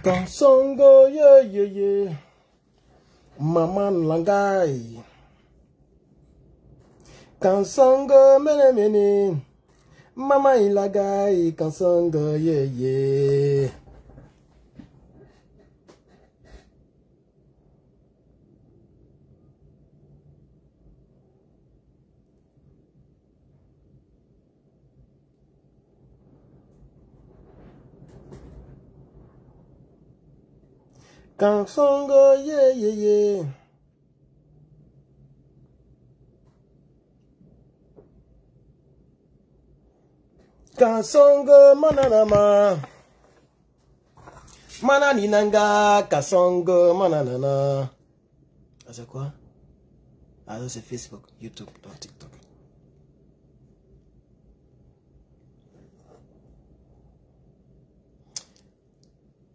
Kansongo ye ye ye, Maman Langai. Kansongo mene mene, Mama Ilagai. Kansongo ye ye. Kansongo ye ye ye. Kansongo mananama. Mananinanga. Kansongo mananana. Ah, c'est quoi? Ah, c'est Facebook, YouTube, non, TikTok.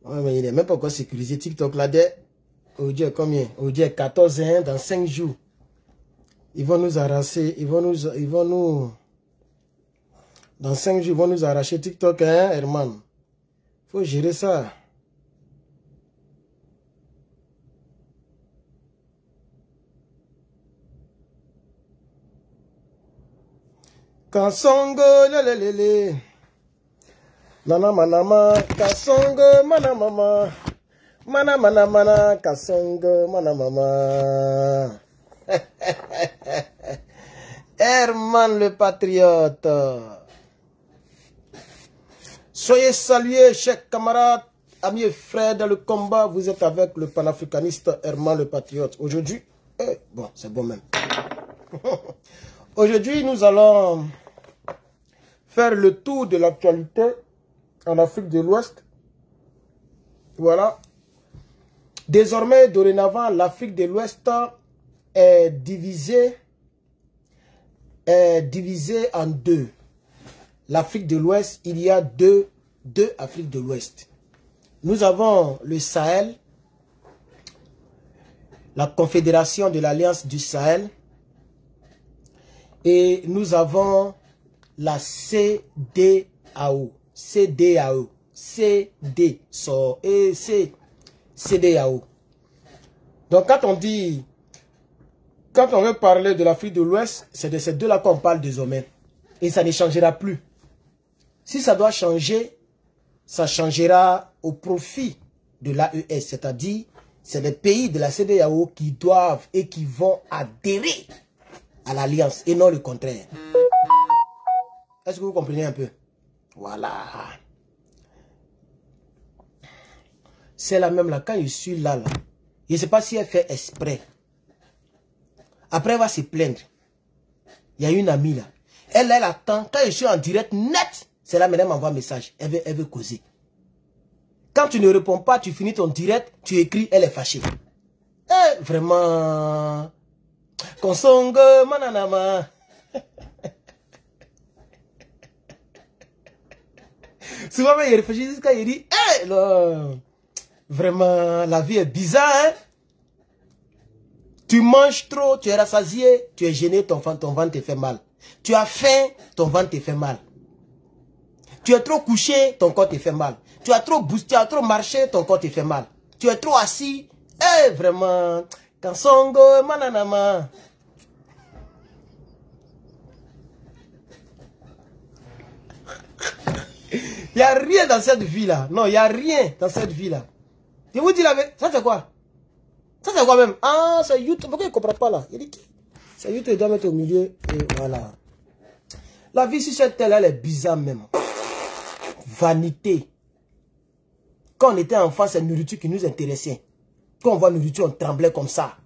Ouais, mais il n'est même pas encore sécurisé. TikTok là, aujourd'hui, combien? Aujourd'hui, 14 ans, dans 5 jours. Ils vont nous arracher, dans 5 jours, ils vont nous arracher TikTok, hein, Herman. Faut gérer ça. Kansongo, lelelele. Nana manama, Kansongo, manamama. Mana mana mana, Kansongo, manamama. Herman le patriote. Soyez salués, chers camarades, amis et frères dans le combat. Vous êtes avec le panafricaniste Herman le patriote. Aujourd'hui, bon, c'est bon même. Aujourd'hui, nous allons faire le tour de l'actualité en Afrique de l'Ouest. Voilà. Désormais, dorénavant, l'Afrique de l'Ouest est divisée en deux. L'Afrique de l'Ouest, il y a deux Afriques de l'Ouest. Nous avons le Sahel, la Confédération de l'Alliance du Sahel, et nous avons la CEDEAO. CEDEAO. CEDEAO. Donc quand on veut parler de l'Afrique de l'Ouest, c'est de ces deux-là qu'on parle désormais. Et ça ne changera plus. Si ça doit changer, ça changera au profit de l'AES. C'est-à-dire, c'est les pays de la CEDEAO qui doivent et qui vont adhérer à l'alliance et non le contraire. Est-ce que vous comprenez un peu? Voilà. C'est la même là. Quand je suis là, je ne sais pas si elle fait exprès. Après, elle va se plaindre. Il y a une amie là. Elle attend. Quand je suis en direct net, c'est là, elle m'envoie un message. Elle veut causer. Quand tu ne réponds pas, tu finis ton direct, tu écris, elle est fâchée. Vraiment. Kansongo, mananama. Souvent, il réfléchit jusqu'à il dit, vraiment, la vie est bizarre, hein? Tu manges trop, tu es rassasié, tu es gêné, ton ventre te fait mal. Tu as faim, ton ventre te fait mal. Tu es trop couché, ton corps te fait mal. Tu as trop boosté, tu as trop marché, ton corps te fait mal. Tu es trop assis, vraiment, Kansongo, mananama. Il n'y a rien dans cette vie-là. Non, il n'y a rien dans cette vie-là. Je vous dis la vérité. Ça, c'est quoi? Ça, c'est quoi même? Ah, c'est YouTube. Pourquoi il ne comprend pas là? Il dit c'est YouTube, il doit mettre au milieu. Et voilà. La vie sur cette terre, elle est bizarre même. Vanité. Quand on était enfant, c'est la nourriture qui nous intéressait. Quand on voit la nourriture, on tremblait comme ça.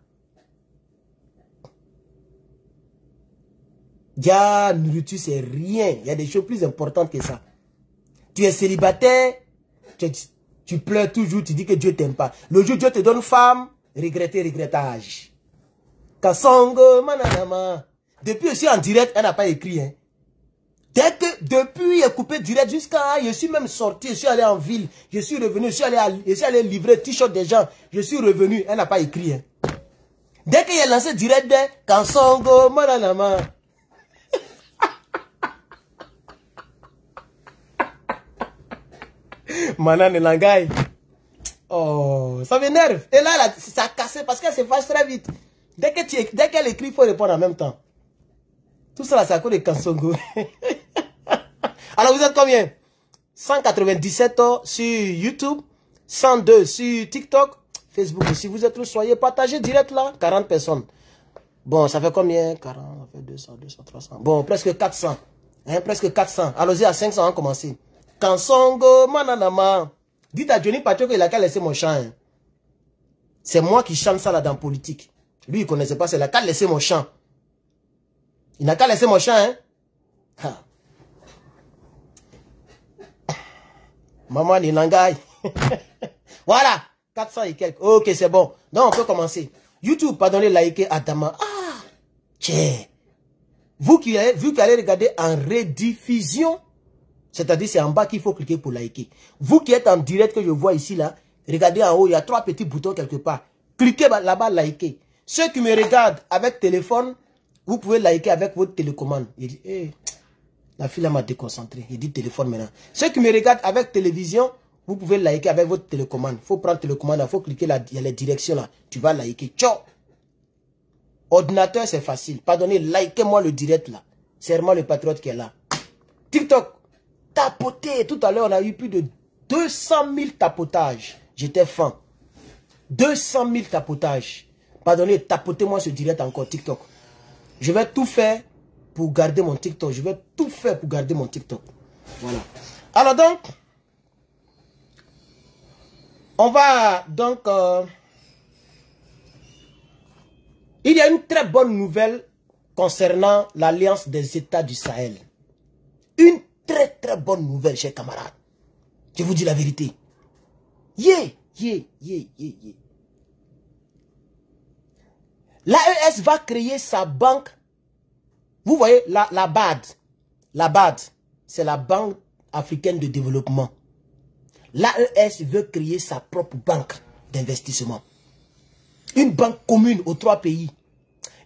La nourriture, c'est rien. Il y a des choses plus importantes que ça. Tu es célibataire, tu pleures toujours, tu dis que Dieu t'aime pas. Le jour où Dieu te donne femme, regrettage. Kansongo, mananama. Depuis aussi en direct, elle n'a pas écrit. Hein. Depuis, il est coupé direct jusqu'à... Je suis même sorti, je suis allé en ville, je suis revenu, je suis allé livrer t-shirt des gens. Je suis revenu, elle n'a pas écrit. Hein. Dès qu'il a lancé direct, Kansongo, mananama. Manan Langai. Oh, ça m'énerve. Et là, ça a cassé parce qu'elle se fâche très vite. Dès qu'elle écrit, il faut répondre en même temps. Tout ça, c'est à cause de Kansongo. Alors, vous êtes combien? 197 sur YouTube, 102 sur TikTok, Facebook aussi. Vous êtes tous, soyez partagés direct là. 40 personnes. Bon, ça fait combien? 40, ça fait 200, 200, 300. Bon, presque 400. Hein, presque 400. Allons-y à 500, on va commencer. Kansongo, mananama. Dites à Johnny Patrick qu'il a qu'à laisser mon chant. Hein. C'est moi qui chante ça là dans politique. Lui, il ne connaissait pas, c'est là qu'à laisser mon chant. Il n'a qu'à laisser mon chant, hein. Ha. Maman Ninangai. Voilà. 400 et quelques. Ok, c'est bon. Donc, on peut commencer. YouTube, pardonnez, likez Adama. Ah, tiens. Vous qui allez regarder en rediffusion, c'est-à-dire c'est en bas qu'il faut cliquer pour liker. Vous qui êtes en direct que je vois ici, là, regardez en haut, il y a 3 petits boutons quelque part. Cliquez là-bas, likez. Ceux qui me regardent avec téléphone, vous pouvez liker avec votre télécommande. Il dit, hey, la fille m'a déconcentré. Il dit téléphone maintenant. Ceux qui me regardent avec télévision, vous pouvez liker avec votre télécommande. Il faut prendre télécommande, il faut cliquer là, il y a les directions là. Tu vas liker. Ciao. Ordinateur, c'est facile. Pardonnez, likez-moi le direct là. C'est vraiment le patriote qui est là. TikTok, tapotez. Tout à l'heure, on a eu plus de 200 000 tapotages. J'étais fan. 200 000 tapotages. Pardonnez, tapotez-moi ce direct encore, TikTok. Je vais tout faire pour garder mon TikTok. Je vais tout faire pour garder mon TikTok. Voilà. Alors donc, on va donc... il y a une très bonne nouvelle concernant l'Alliance des États du Sahel. Une très bonne nouvelle, chers camarades. Je vous dis la vérité. L'AES va créer sa banque. Vous voyez, la BAD. La BAD, c'est la Banque africaine de développement. L'AES veut créer sa propre banque d'investissement. Une banque commune aux 3 pays.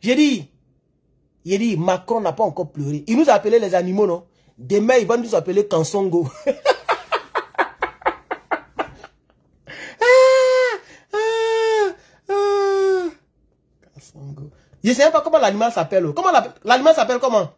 J'ai dit, Macron n'a pas encore pleuré. Il nous a appelé les animaux, non? Demain, il va nous appeler Kansongo. Je ne sais pas comment l'animal s'appelle. Comment l'animal s'appelle comment?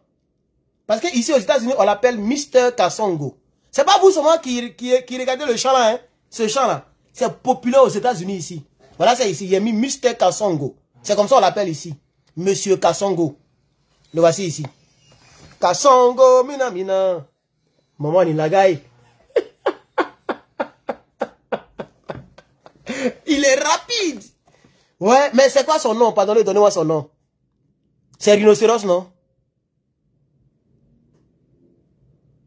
Parce que ici aux États-Unis, on l'appelle Mr. Kansongo. C'est pas vous seulement qui regardez le chant là, hein? Ce chant là. C'est populaire aux États-Unis ici. Voilà, c'est ici. Il y a mis Mr. Kansongo. C'est comme ça on l'appelle ici. Monsieur Kansongo. Le voici ici. Kansongo, mina mina. Maman Nilagaï. Il est rapide. Ouais, mais c'est quoi son nom? Pardonnez, donnez-moi son nom. C'est rhinocéros, non?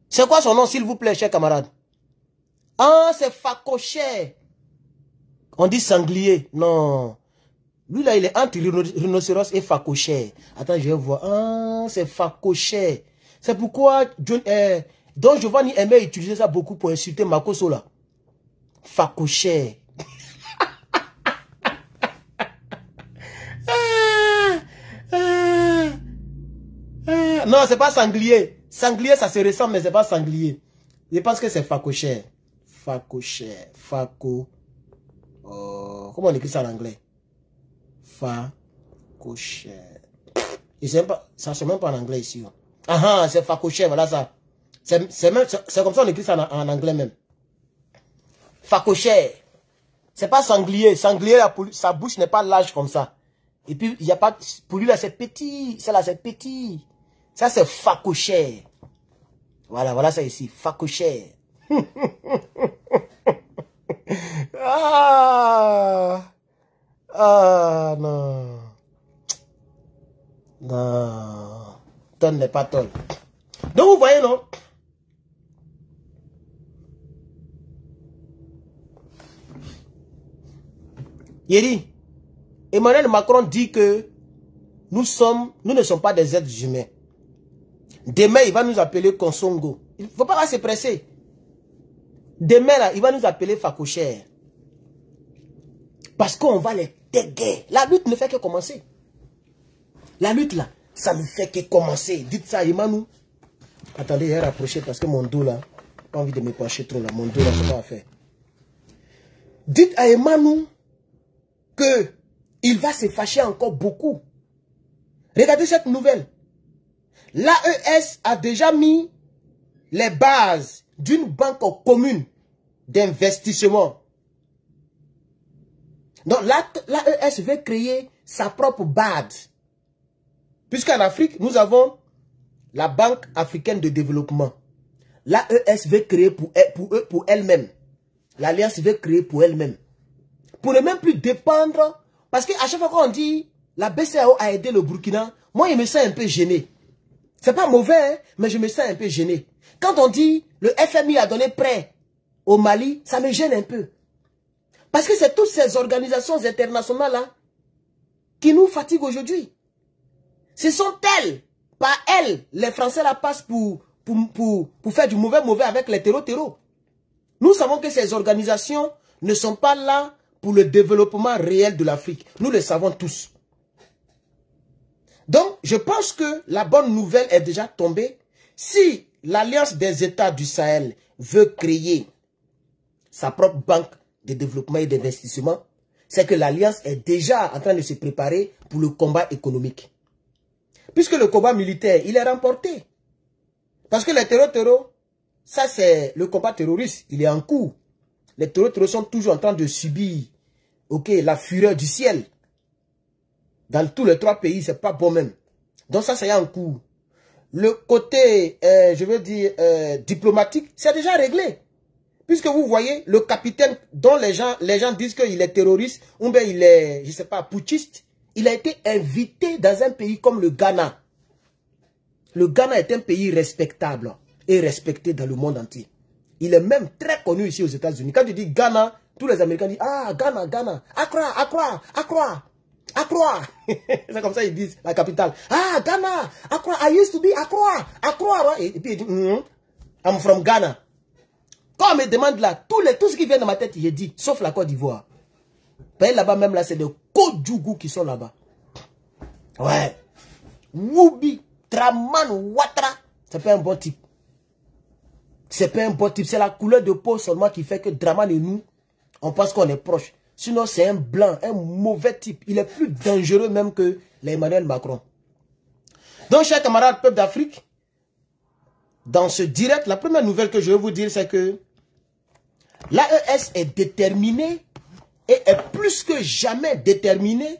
C'est quoi son nom, s'il vous plaît, chers camarades? Ah, c'est Facoché. On dit sanglier. Non. Lui, là, il est entre rhinocéros et Facoché. Attends, je vais voir. Ah, c'est Facoché. C'est pourquoi Don Giovanni aimait utiliser ça beaucoup pour insulter Makoso, là. Facoché. Non, c'est pas sanglier. Sanglier, ça se ressemble, mais c'est pas sanglier. Je pense que c'est Facoché. Facoché. Faco. Comment on écrit ça en anglais? Facoché. Ça ne se met pas en anglais ici. Ah, c'est Facoché, voilà ça. C'est comme ça on écrit ça en anglais même. Facoché. C'est pas sanglier. Sanglier, sa bouche n'est pas large comme ça. Et puis, il n'y a pas... Pour lui, là, c'est petit. Ça, là, c'est petit. Ça, c'est Facoché. Voilà ça ici. Facoché. Non. Non. Ton n'est pas ton. Donc, vous voyez, non? Yeri, Emmanuel Macron dit que nous ne sommes pas des êtres humains. Demain, il va nous appeler Kansongo. Il ne faut pas se presser. Demain, là, il va nous appeler Facoché. Parce qu'on va les déguer. La lutte ne fait que commencer. La lutte, là, ça ne fait que commencer. Dites ça, Emmanuel. Attendez, je vais rapprocher parce que mon dos, là, pas envie de me pencher trop, là. Mon dos, là, c'est pas à faire. Dites à Emmanuel qu'il va se fâcher encore beaucoup. Regardez cette nouvelle. L'AES a déjà mis les bases d'une banque commune d'investissement. Donc l'AES veut créer sa propre BAD. Puisqu'en Afrique, nous avons la Banque africaine de développement. L'AES veut créer pour elle-même. L'Alliance veut créer pour elle-même. Pour ne même plus dépendre. Parce qu'à chaque fois qu'on dit la BCEAO a aidé le Burkina, moi je me sens un peu gêné. C'est pas mauvais, hein, mais je me sens un peu gêné. Quand on dit le FMI a donné prêt au Mali, ça me gêne un peu. Parce que c'est toutes ces organisations internationales-là qui nous fatiguent aujourd'hui. Ce sont elles, pas elles, les Français la passent pour faire du mauvais avec les terreaux. Nous savons que ces organisations ne sont pas là pour le développement réel de l'Afrique. Nous le savons tous. Donc, je pense que la bonne nouvelle est déjà tombée. Si l'Alliance des États du Sahel veut créer sa propre banque de développement et d'investissement, c'est que l'Alliance est déjà en train de se préparer pour le combat économique. Puisque le combat militaire, il est remporté. Parce que les terreaux, ça c'est le combat terroriste, il est en cours. Les terreaux sont toujours en train de subir la fureur du ciel. Dans tous les 3 pays, c'est pas bon même. Donc ça, c'est en cours. Le côté, je veux dire, diplomatique, c'est déjà réglé. Puisque vous voyez, le capitaine dont les gens disent qu'il est terroriste, ou bien il est, je sais pas, putschiste, il a été invité dans un pays comme le Ghana. Le Ghana est un pays respectable et respecté dans le monde entier. Il est même très connu ici aux États-Unis. Quand tu dis Ghana, tous les Américains disent « Ah, Ghana, Ghana, Accra, Accra, Accra, Accra ». C'est comme ça ils disent, la capitale. « Ah, Ghana, Accra, I used to be Accra, Accra ». Et puis il dit « I'm from Ghana ». Quand on me demande là, tout ce qui vient dans ma tête, j'ai dit, sauf la Côte d'Ivoire. Là-bas même, là, c'est des Kodjougou qui sont là-bas. Ouais. Woubi, Draman, Ouattara, c'est pas un bon type. C'est pas un bon type. C'est la couleur de peau seulement qui fait que Draman et nous, on pense qu'on est proches. Sinon, c'est un blanc, un mauvais type. Il est plus dangereux même que l'Emmanuel Macron. Donc, chers camarades, peuple d'Afrique, dans ce direct, la première nouvelle que je vais vous dire, c'est que l'AES est déterminée et est plus que jamais déterminée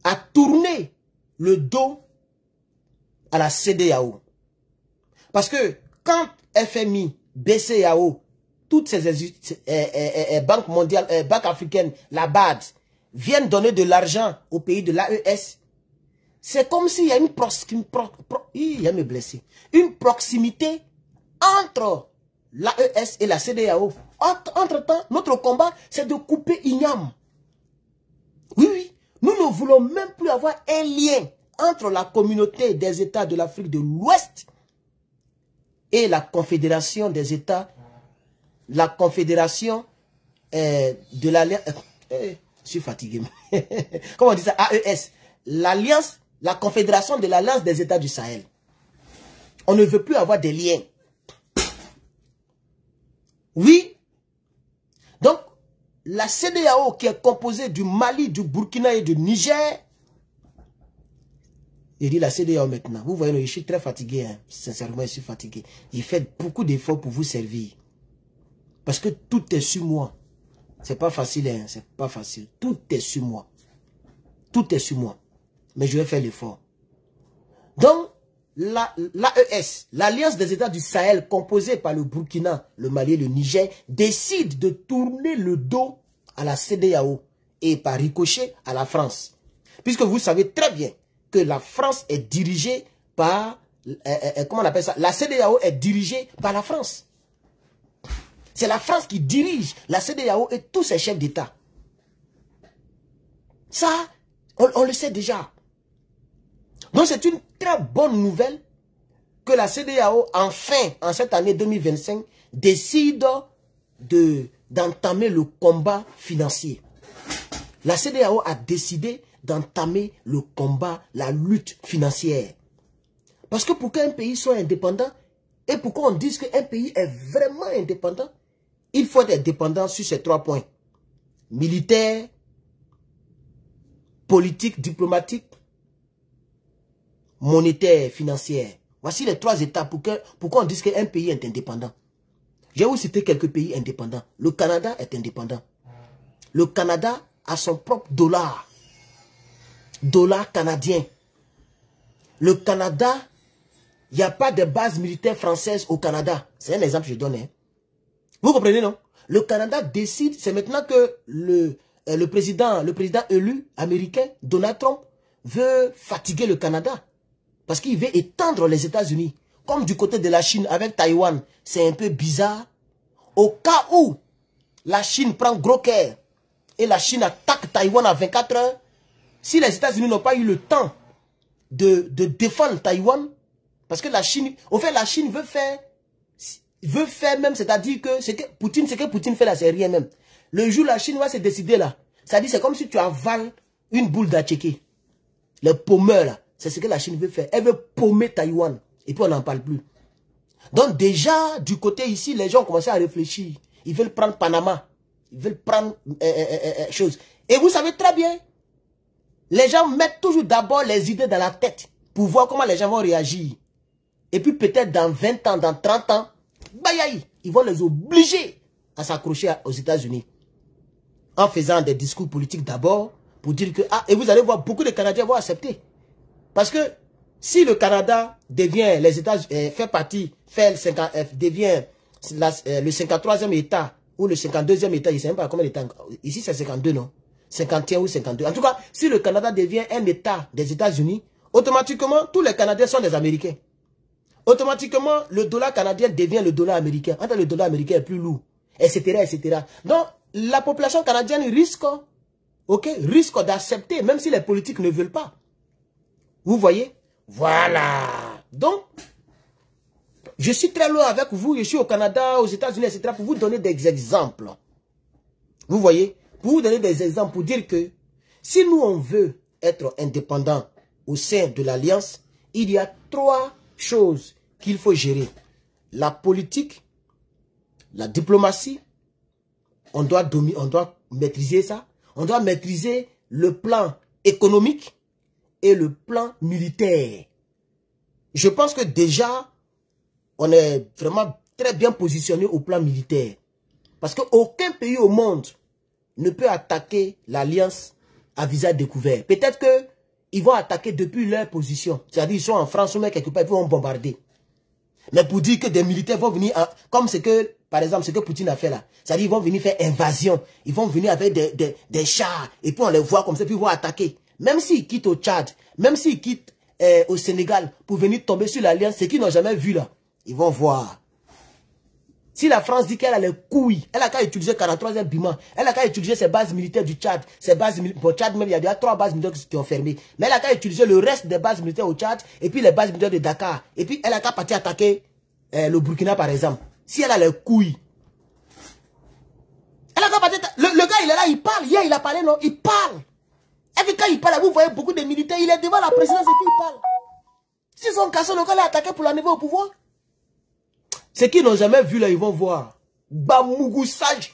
à tourner le dos à la CEDEAO. Parce que quand FMI, BCEAO, toutes ces banques mondiales, banques africaines, la BAD, viennent donner de l'argent au pays de l'AES, c'est comme s'il y a une proximité entre l'AES et la CEDEAO. Entre-temps, notre combat, c'est de couper Ignam. Oui, oui. Nous ne voulons même plus avoir un lien entre la communauté des États de l'Afrique de l'Ouest et la Confédération des États, la Confédération de l'Alliance... je suis fatigué. Comment on dit ça? AES. L'Alliance, la Confédération de l'Alliance des États du Sahel. On ne veut plus avoir des liens. Oui. Donc, la CEDEAO qui est composée du Mali, du Burkina et du Niger. Il dit la CEDEAO maintenant. Vous voyez, je suis très fatigué. Hein. Sincèrement, je suis fatigué. Il fait beaucoup d'efforts pour vous servir. Parce que tout est sur moi. C'est pas facile. Hein. C'est pas facile. Tout est sur moi. Tout est sur moi. Mais je vais faire l'effort. Donc, l'AES, l'Alliance des États du Sahel, composée par le Burkina, le Mali et le Niger, décide de tourner le dos à la CEDEAO et par ricochet à la France. Puisque vous savez très bien que la France est dirigée par, comment on appelle ça? La CEDEAO est dirigée par la France. C'est la France qui dirige la CEDEAO et tous ses chefs d'État. Ça, on le sait déjà. Donc c'est une très bonne nouvelle que la CEDEAO, enfin, en cette année 2025, décide d'entamer le combat financier. La CEDEAO a décidé d'entamer le combat, la lutte financière. Parce que pour qu'un pays soit indépendant, et pourquoi on dise qu'un pays est vraiment indépendant, Il faut être indépendant sur ces 3 points. Militaire, politique, diplomatique, monétaire, financière. Voici les 3 étapes pourquoi on dit qu'un pays est indépendant. Je vais vous citer quelques pays indépendants. Le Canada est indépendant. Le Canada a son propre dollar. Dollar canadien. Le Canada, il n'y a pas de base militaire française au Canada. C'est un exemple que je donne. Hein. Vous comprenez, non? Le Canada décide, c'est maintenant que le président élu américain, Donald Trump, veut fatiguer le Canada. Parce qu'il veut étendre les États-Unis. Comme du côté de la Chine avec Taïwan, c'est un peu bizarre. Au cas où la Chine prend gros cœur et la Chine attaque Taïwan à 24 heures, si les États-Unis n'ont pas eu le temps de défendre Taïwan, parce que la Chine, au fait, la Chine veut faire même, c'est-à-dire que ce que Poutine fait là, c'est rien même. Le jour où la Chine va se décider là, c'est-à-dire c'est comme si tu avales une boule d'atchéké. Les paumeurs là, c'est ce que la Chine veut faire. Elle veut paumer Taïwan. Et puis on n'en parle plus. Donc déjà, du côté ici, les gens ont commencé à réfléchir. Ils veulent prendre Panama. Ils veulent prendre choses. Et vous savez très bien, les gens mettent toujours d'abord les idées dans la tête pour voir comment les gens vont réagir. Et puis peut-être dans 20 ans, dans 30 ans, ils vont les obliger à s'accrocher aux États-Unis. En faisant des discours politiques d'abord, pour dire que, et vous allez voir, beaucoup de Canadiens vont accepter. Parce que si le Canada devient, les États-Unis, devient le 53e État ou le 52e État, je ne sais même pas combien d'États, ici c'est 52, non? 51 ou 52. En tout cas, si le Canada devient un État des États-Unis, automatiquement, tous les Canadiens sont des Américains. Automatiquement, le dollar canadien devient le dollar américain. Entre le dollar américain est plus lourd, etc., etc. Donc, la population canadienne risque d'accepter, même si les politiques ne veulent pas. Vous voyez? Voilà. Donc, je suis très loin avec vous. Je suis au Canada, aux États-Unis, etc. pour vous donner des exemples. Vous voyez? Pour vous donner des exemples, pour dire que si nous, on veut être indépendants au sein de l'Alliance, il y a 3 choses qu'il faut gérer. La politique, la diplomatie, on doit maîtriser ça. On doit maîtriser le plan économique et le plan militaire. Je pense que déjà, on est vraiment très bien positionné au plan militaire. Parce qu'aucun pays au monde ne peut attaquer l'Alliance à visage découvert. Peut-être qu'ils vont attaquer depuis leur position. C'est-à-dire qu'ils sont en France ou même quelque part, ils vont bombarder. Mais pour dire que des militaires vont venir, comme c'est que, par exemple, ce que Poutine a fait là. C'est-à-dire qu'ils vont venir faire invasion. Ils vont venir avec des chars. Et puis on les voit comme ça, puis ils vont attaquer. Même s'ils quittent au Tchad, même s'ils quittent au Sénégal pour venir tomber sur l'Alliance, ce qu'ils n'ont jamais vu là, ils vont voir. Si la France dit qu'elle a les couilles, elle a qu'à utiliser 43e Bima, elle a qu'à utiliser ses bases militaires du Tchad, ses bases militaires, au Tchad même, il y a déjà 3 bases militaires qui ont fermé. Mais elle a qu'à utiliser le reste des bases militaires au Tchad, et puis les bases militaires de Dakar. Et puis elle a qu'à partir attaquer le Burkina par exemple. Si elle a les couilles. Elle a qu'à partir, le gars il est là, il parle, hier il a parlé, non, il parle. Et puis quand il parle, vous voyez beaucoup de militaires, il est devant la présidence et puis il parle. S'ils sont cassés, le gars l'a attaqué pour l'arriver au pouvoir. Ceux qui n'ont jamais vu là, ils vont voir. Bamougou sage.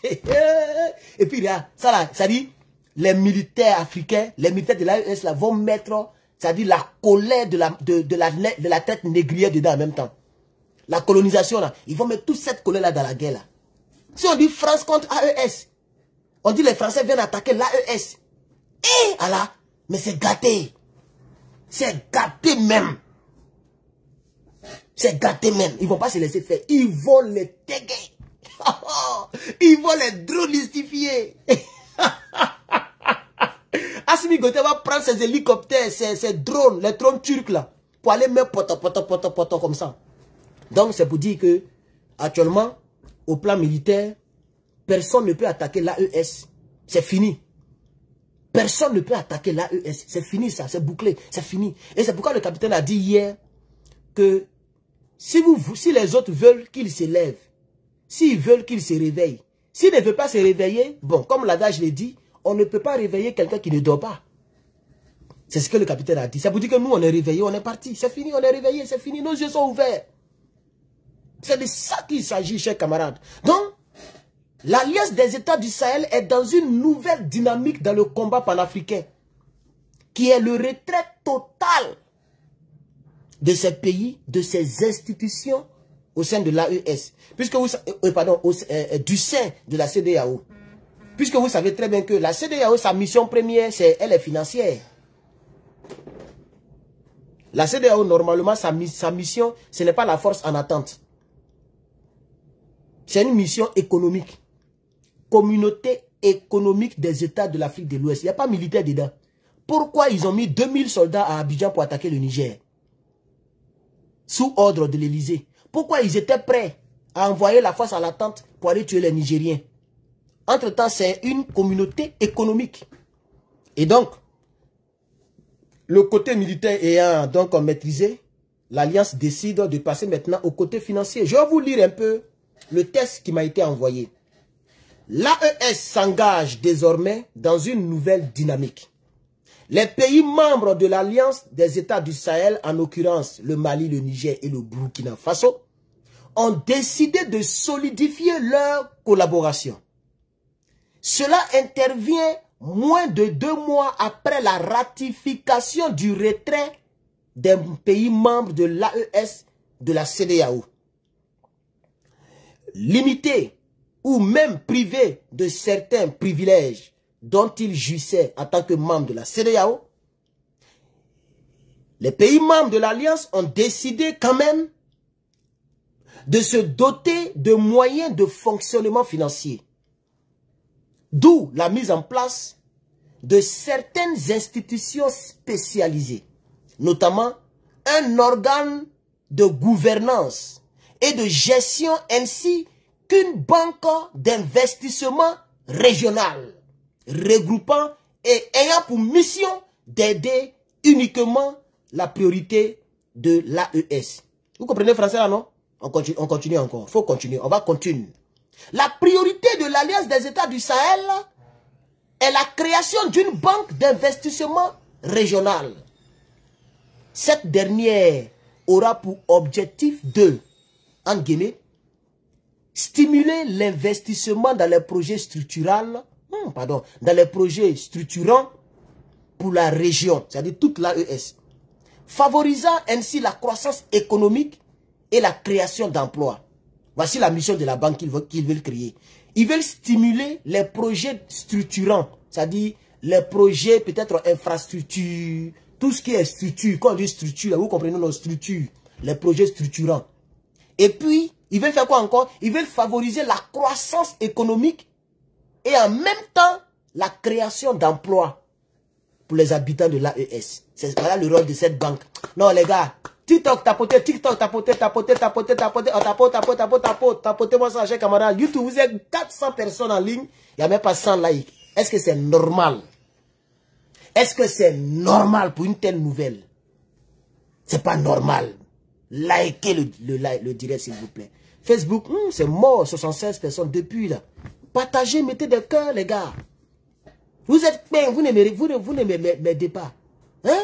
Et puis là, ça là, ça dit, les militaires africains, les militaires de l'AES là vont mettre, ça dit la colère de la tête négrière dedans en même temps. La colonisation là, ils vont mettre toute cette colère là dans la guerre là. Si on dit France contre AES, on dit les Français viennent attaquer l'AES. Eh, Allah, mais c'est gâté. C'est gâté même. C'est gâté même. Ils ne vont pas se laisser faire. Ils vont les taguer. Ils vont les dronistifier. Assimi Goïta va prendre ses hélicoptères, ses drones, les drones turcs là, pour aller mettre poto comme ça. Donc c'est pour dire que, actuellement, au plan militaire, personne ne peut attaquer l'AES. C'est fini. Personne ne peut attaquer l'AES. C'est fini ça, c'est bouclé, c'est fini. Et c'est pourquoi le capitaine a dit hier que si les autres veulent qu'ils se lèvent, s'ils veulent qu'ils se réveillent, s'ils ne veulent pas se réveiller, bon, comme l'adage l'a dit, on ne peut pas réveiller quelqu'un qui ne dort pas. C'est ce que le capitaine a dit. Ça veut dire que nous, on est réveillés, on est parti. C'est fini, on est réveillés, c'est fini, nos yeux sont ouverts. C'est de ça qu'il s'agit, chers camarades. Donc, L'Alliance des États du Sahel est dans une nouvelle dynamique dans le combat panafricain, qui est le retrait total de ces pays, de ces institutions au sein de l'AES, puisque vous, du sein de la CEDEAO. Puisque vous savez très bien que la CEDEAO, sa mission première, elle est financière. La CEDEAO, normalement, sa mission, ce n'est pas la force en attente. C'est une mission économique. Communauté économique des États de l'Afrique de l'Ouest. Il n'y a pas militaire dedans. Pourquoi ils ont mis 2000 soldats à Abidjan pour attaquer le Niger? Sous ordre de l'Élysée. Pourquoi ils étaient prêts à envoyer la force à l'attente pour aller tuer les Nigériens? Entre-temps, c'est une communauté économique. Et donc, le côté militaire ayant donc maîtrisé, l'Alliance décide de passer maintenant au côté financier. Je vais vous lire un peu le texte qui m'a été envoyé. L'AES s'engage désormais dans une nouvelle dynamique. Les pays membres de l'Alliance des États du Sahel, en l'occurrence le Mali, le Niger et le Burkina Faso, ont décidé de solidifier leur collaboration. Cela intervient moins de 2 mois après la ratification du retrait des pays membres de l'AES de la CEDEAO. Limité ou même privé de certains privilèges dont ils jouissaient en tant que membres de la CEDEAO, les pays membres de l'Alliance ont décidé quand même de se doter de moyens de fonctionnement financier. D'où la mise en place de certaines institutions spécialisées, notamment un organe de gouvernance et de gestion ainsi qu'une banque d'investissement régionale, regroupant et ayant pour mission d'aider uniquement la priorité de l'AES. Vous comprenez le français là, non? On continue encore. Il faut continuer. On va continuer. La priorité de l'Alliance des États du Sahel est la création d'une banque d'investissement régionale. Cette dernière aura pour objectif de, en guillemets, stimuler l'investissement dans les projets structurants, dans les projets structurants pour la région, c'est-à-dire toute l'AES, favorisant ainsi la croissance économique et la création d'emplois. Voici la mission de la banque qu'ils veulent créer. Ils veulent stimuler les projets structurants, c'est-à-dire les projets peut-être infrastructures, tout ce qui est structure. Quand on dit structure, là, vous comprenez nos structures, les projets structurants. Et puis, ils veulent faire quoi encore? Ils veulent favoriser la croissance économique et en même temps la création d'emplois pour les habitants de l'AES. C'est voilà le rôle de cette banque. Non les gars, TikTok, tapotez, tapotez-moi ça, chers camarades. YouTube, vous êtes 400 personnes en ligne, il n'y a même pas 100 likes. Est-ce que c'est normal? Est-ce que c'est normal pour une telle nouvelle? C'est pas normal. Likez le direct, s'il vous plaît. Facebook, c'est mort, 76 personnes depuis là. Partagez, mettez des cœurs, les gars. Vous êtes bien, vous ne m'aidez pas. Hein?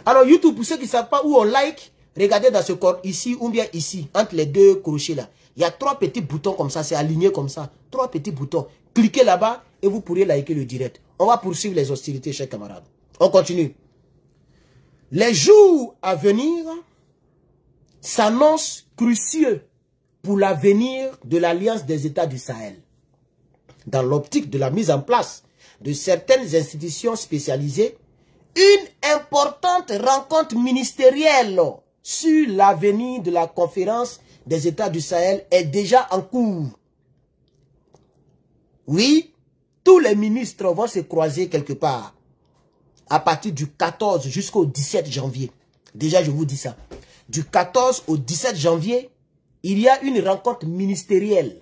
Alors, YouTube, pour ceux qui ne savent pas où on like, regardez dans ce corps, ici ou bien ici, entre les deux crochets là. Il y a 3 petits boutons comme ça, c'est aligné comme ça. 3 petits boutons. Cliquez là-bas et vous pourrez liker le direct. On va poursuivre les hostilités, chers camarades. On continue. Les jours à venir s'annoncent cruciaux pour l'avenir de l'Alliance des États du Sahel. Dans l'optique de la mise en place de certaines institutions spécialisées, une importante rencontre ministérielle sur l'avenir de la conférence des États du Sahel est déjà en cours. Oui, tous les ministres vont se croiser quelque part à partir du 14 jusqu'au 17 janvier. Déjà, je vous dis ça. Du 14 au 17 janvier, il y a une rencontre ministérielle.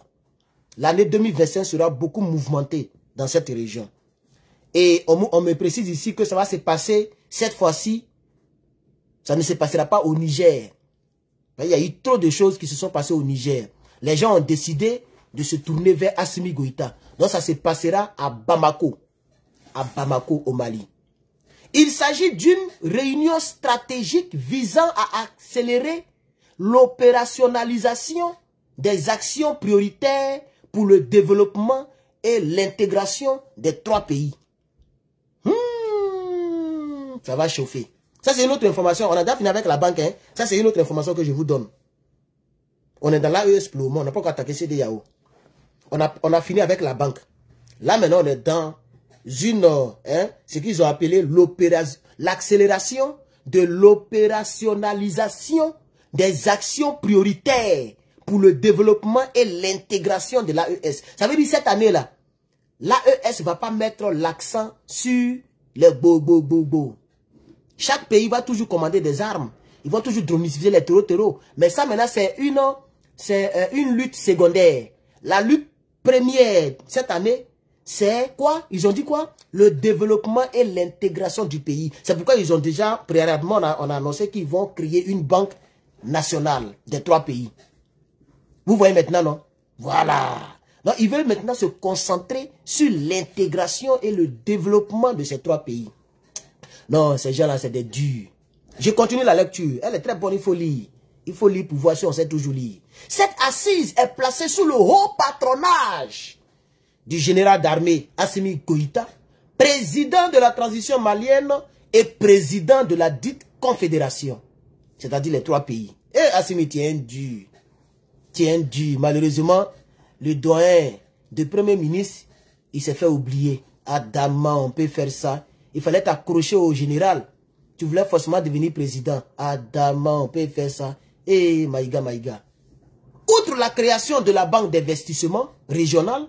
L'année 2025 sera beaucoup mouvementée dans cette région. Et on me précise ici que ça va se passer, cette fois-ci, ça ne se passera pas au Niger. Il y a eu trop de choses qui se sont passées au Niger. Les gens ont décidé de se tourner vers Assimi Goïta. Donc ça se passera à Bamako au Mali. Il s'agit d'une réunion stratégique visant à accélérer l'opérationnalisation des actions prioritaires pour le développement et l'intégration des 3 pays. Ça va chauffer. Ça, c'est une autre information. On a déjà fini avec la banque. Hein. Ça, c'est une autre information que je vous donne. On est dans l'AES pour le moment. On n'a pas encore attaqué CDAO. On a fini avec la banque. Là, maintenant, on est dans une... ce qu'ils ont appelé l'accélération de l'opérationnalisation des actions prioritaires pour le développement et l'intégration de l'AES. Ça veut dire cette année-là, l'AES ne va pas mettre l'accent sur les bo. Chaque pays va toujours commander des armes. Ils vont toujours dronifier les terreaux. Mais ça, maintenant, c'est une lutte secondaire. La lutte première cette année, c'est quoi? Ils ont dit quoi? Le développement et l'intégration du pays. C'est pourquoi ils ont déjà, préalablement, on a annoncé qu'ils vont créer une banque nationale des 3 pays. Vous voyez maintenant, non? Voilà. Donc, ils veulent maintenant se concentrer sur l'intégration et le développement de ces 3 pays. Non, ces gens-là, c'est des durs. Je continue la lecture. Elle est très bonne, il faut lire. Il faut lire pour voir si on sait toujours lire. Cette assise est placée sous le haut patronage du général d'armée Assimi Goïta, président de la transition malienne et président de la dite confédération. C'est-à-dire les 3 pays. Et Assimi tient dur. Tient dur. Malheureusement, le doyen de premier ministre, il s'est fait oublier. Adama, on peut faire ça. Il fallait t'accrocher au général. Tu voulais forcément devenir président. Adama, on peut faire ça. Eh, maïga. Outre la création de la banque d'investissement régionale,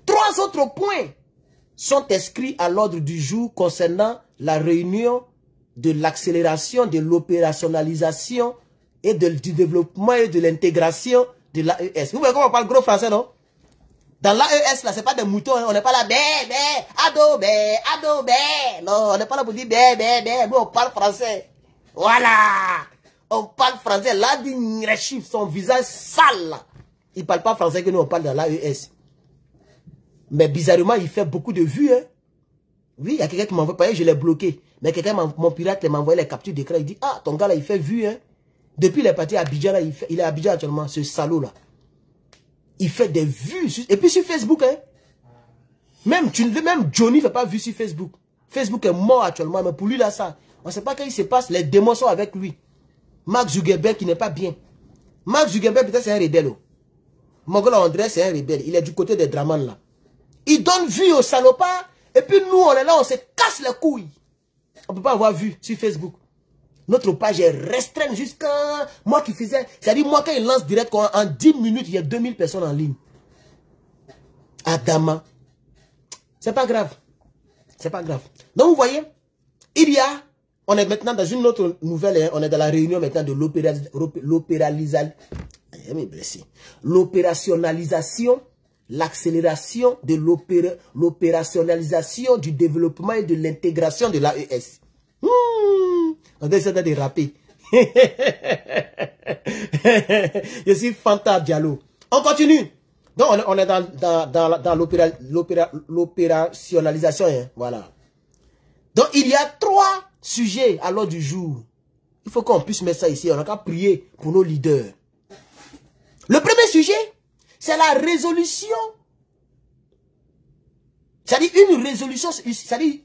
3 autres points sont inscrits à l'ordre du jour concernant la réunion de l'accélération de l'opérationnalisation et du développement et de l'intégration de l'AES. Vous voyez comment on parle gros français, non? Dans l'AES, là, c'est pas des moutons, hein. On n'est pas là, bé, ado, bé. Non, on n'est pas là pour dire bé. Nous, on parle français. Voilà. On parle français. Là, des chiffres, son visage sale, là. Il ne parle pas français que nous, on parle dans l'AES. Mais bizarrement, il fait beaucoup de vues, hein. Oui, il y a quelqu'un qui m'envoie, pas, je l'ai bloqué. Mais quelqu'un, mon pirate, m'a envoyé les captures d'écran. Il dit, ah, ton gars, là, il fait vue, hein. Depuis, il est parti à Abidjan, là, il est à Abidjan actuellement, ce salaud, là. Il fait des vues. Et puis sur Facebook, hein. Même Johnny ne fait pas vue sur Facebook. Facebook est mort actuellement, mais pour lui, là, ça. On ne sait pas quand il se passe, les démons sont avec lui. Mark Zuckerberg qui n'est pas bien. Mark Zuckerberg, peut-être c'est un rebelle. Mongola André, c'est un rebelle. Il est du côté des Draman, là. Il donne vue aux salopards. Et puis nous, on est là, on se casse les couilles. On ne peut pas avoir vue sur Facebook. Notre page est restreinte jusqu'à... Moi qui faisais... C'est-à-dire, moi, quand il lance direct, en 10 minutes, il y a 2000 personnes en ligne. Adama. C'est pas grave. C'est pas grave. Donc, vous voyez, on est maintenant dans une autre nouvelle, hein, on est dans la réunion maintenant de l'opérationnalisation, l'accélération de l'opérationnalisation du développement et de l'intégration de l'AES. On essaie de déraper. Je suis Fanta Diallo. On continue. Donc, on est dans l'opérationnalisation. Hein, voilà. Donc, il y a 3 sujets à l'ordre du jour. Il faut qu'on puisse mettre ça ici. On n'a qu'à prier pour nos leaders. Le premier sujet, c'est la résolution. C'est-à-dire une résolution, c'est-à-dire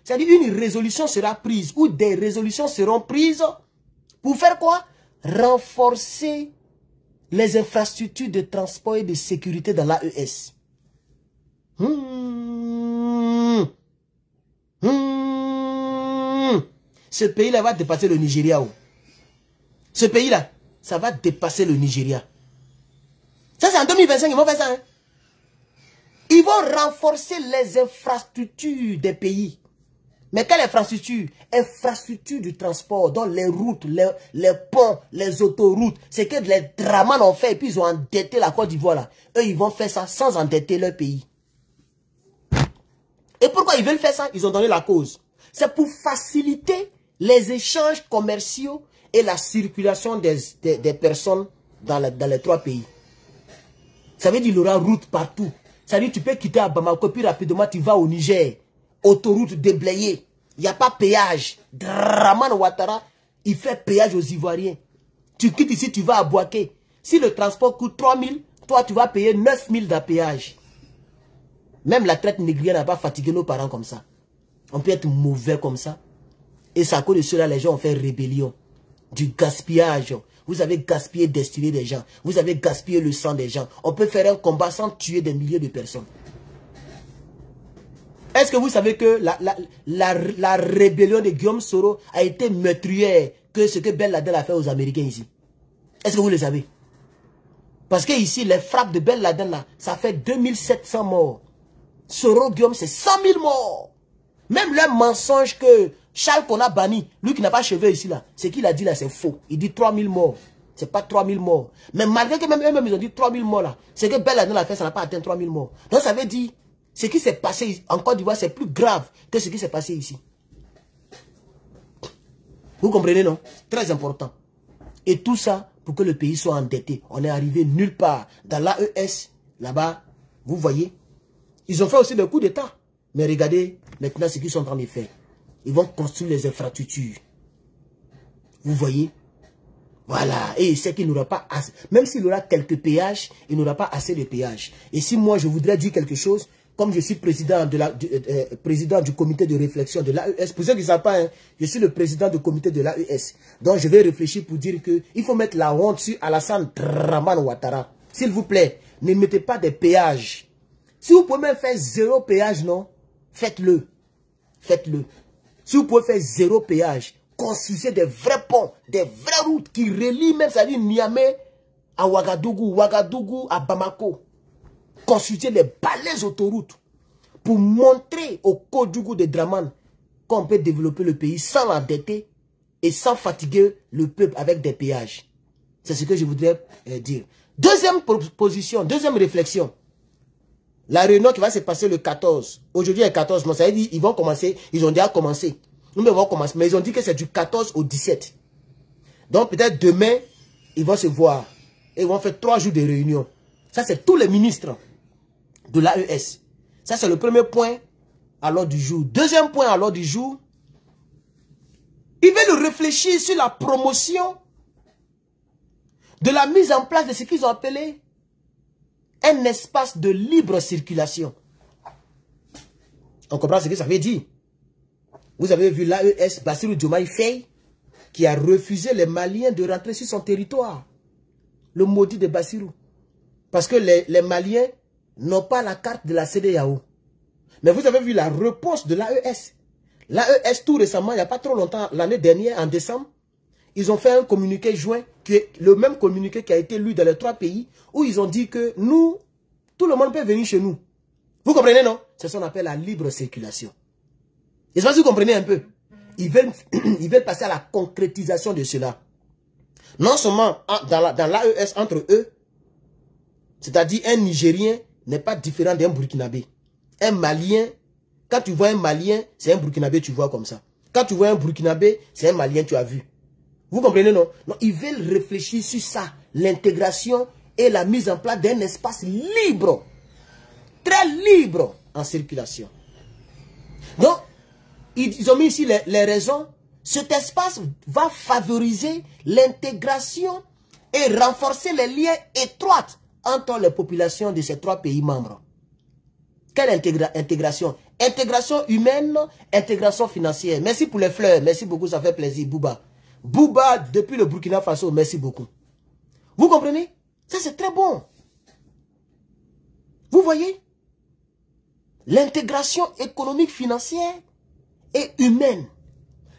c'est-à-dire une résolution sera prise ou des résolutions seront prises pour faire quoi? Renforcer les infrastructures de transport et de sécurité dans l'AES. Ce pays-là va dépasser le Nigeria. Ce pays-là, ça va dépasser le Nigeria. Ça, c'est en 2025, ils vont faire ça. Hein? Ils vont renforcer les infrastructures des pays. Mais quelle infrastructure? Infrastructure du transport, donc les routes, les ponts, les autoroutes. C'est que les Draman ont fait et puis ils ont endetté la Côte d'Ivoire là. Eux, ils vont faire ça sans endetter leur pays. Et pourquoi ils veulent faire ça? Ils ont donné la cause. C'est pour faciliter les échanges commerciaux et la circulation des personnes dans les 3 pays. Ça veut dire qu'il y aura route partout. Ça veut dire que tu peux quitter à Bamako, puis rapidement tu vas au Niger. Autoroute déblayée. Il n'y a pas péage. Draman Ouattara, il fait péage aux Ivoiriens. Tu quittes ici, tu vas à Bouaké. Si le transport coûte 3 000, toi, tu vas payer 9 000 d'appéage. Même la traite négrière n'a pas fatigué nos parents comme ça. On peut être mauvais comme ça. Et c'est à cause de cela, les gens ont fait rébellion. Du gaspillage. Vous avez gaspillé le destiné des gens. Vous avez gaspillé le sang des gens. On peut faire un combat sans tuer des milliers de personnes. Est-ce que vous savez que la rébellion de Guillaume Soro a été meurtrière que ce que Ben Laden a fait aux Américains ici? Est-ce que vous le savez? Parce que ici, les frappes de Ben Laden, là, ça fait 2700 morts. Soro Guillaume, c'est 100 000 morts. Même le mensonge que Charles qu'on a banni, lui qui n'a pas cheveux ici, là, ce qu'il a dit là, c'est faux. Il dit 3 000 morts. C'est pas 3 000 morts. Mais malgré que même eux-mêmes, ils ont dit 3 000 morts là, ce que Ben Laden a fait, ça n'a pas atteint 3 000 morts. Donc ça veut dire, ce qui s'est passé en Côte d'Ivoire, c'est plus grave que ce qui s'est passé ici. Vous comprenez, non? Très important. Et tout ça pour que le pays soit endetté. On est arrivé nulle part. Dans l'AES, là-bas, vous voyez, ils ont fait aussi des coups d'État. Mais regardez maintenant ce qu'ils sont en train de faire. Ils vont construire les infrastructures. Vous voyez? Voilà. Et il sait qu'il n'aura pas assez. Même s'il aura quelques péages, il n'aura pas assez de péages. Et si moi, je voudrais dire quelque chose, comme je suis président, président du comité de réflexion de l'AES, pour ceux qui ne savent pas, hein, je suis le président du comité de l'AES. Donc, je vais réfléchir pour dire qu'il faut mettre la honte sur Alassane Dramane Ouattara. S'il vous plaît, ne mettez pas des péages. Si vous pouvez même faire 0 péage, non, faites-le. Faites-le. Si vous pouvez faire 0 péage, construisez des vrais ponts, des vraies routes qui relient même, ça dit Niamey à Ouagadougou, Ouagadougou à Bamako. Construisez des balaises autoroutes pour montrer au Kodjougou de Dramane qu'on peut développer le pays sans l'endetter et sans fatiguer le peuple avec des péages. C'est ce que je voudrais dire. Deuxième position, deuxième réflexion. La réunion qui va se passer le 14. Aujourd'hui, il y a 14 mois. Ça veut dire qu'ils vont commencer. Ils ont déjà commencé. Nous devons commencer. Mais ils ont dit que c'est du 14 au 17. Donc, peut-être demain, ils vont se voir. Et ils vont faire 3 jours de réunion. Ça, c'est tous les ministres de l'AES. Ça, c'est le premier point à l'ordre du jour. Deuxième point à l'ordre du jour. Ils veulent réfléchir sur la promotion de la mise en place de ce qu'ils ont appelé un espace de libre circulation. On comprend ce que ça veut dire. Vous avez vu l'AES, Bassirou Diomaye Faye, qui a refusé les Maliens de rentrer sur son territoire. Le maudit de Bassirou. Parce que les Maliens n'ont pas la carte de la CEDEAO. Mais vous avez vu la réponse de l'AES. L'AES, tout récemment, il n'y a pas trop longtemps, l'année dernière, en décembre, ils ont fait un communiqué joint, qui est le même communiqué qui a été lu dans les 3 pays, où ils ont dit que nous, tout le monde peut venir chez nous. Vous comprenez, non? C'est ce qu'on appelle la libre circulation. Et ça, vous comprenez un peu. Ils veulent passer à la concrétisation de cela. Non seulement dans l'AES entre eux, c'est-à-dire un Nigérien n'est pas différent d'un Burkinabé. Un Malien, quand tu vois un Malien, c'est un Burkinabé, tu vois comme ça. Quand tu vois un Burkinabé, c'est un Malien, tu as vu. Vous comprenez, non? Non, ils veulent réfléchir sur ça, l'intégration et la mise en place d'un espace libre, très libre en circulation. Donc, ils ont mis ici les raisons. Cet espace va favoriser l'intégration et renforcer les liens étroits entre les populations de ces 3 pays membres. Quelle intégration? Intégration humaine, intégration financière. Merci pour les fleurs, merci beaucoup, ça fait plaisir, Bouba. Bouba, depuis le Burkina Faso, merci beaucoup. Vous comprenez? Ça, c'est très bon. Vous voyez? L'intégration économique, financière et humaine.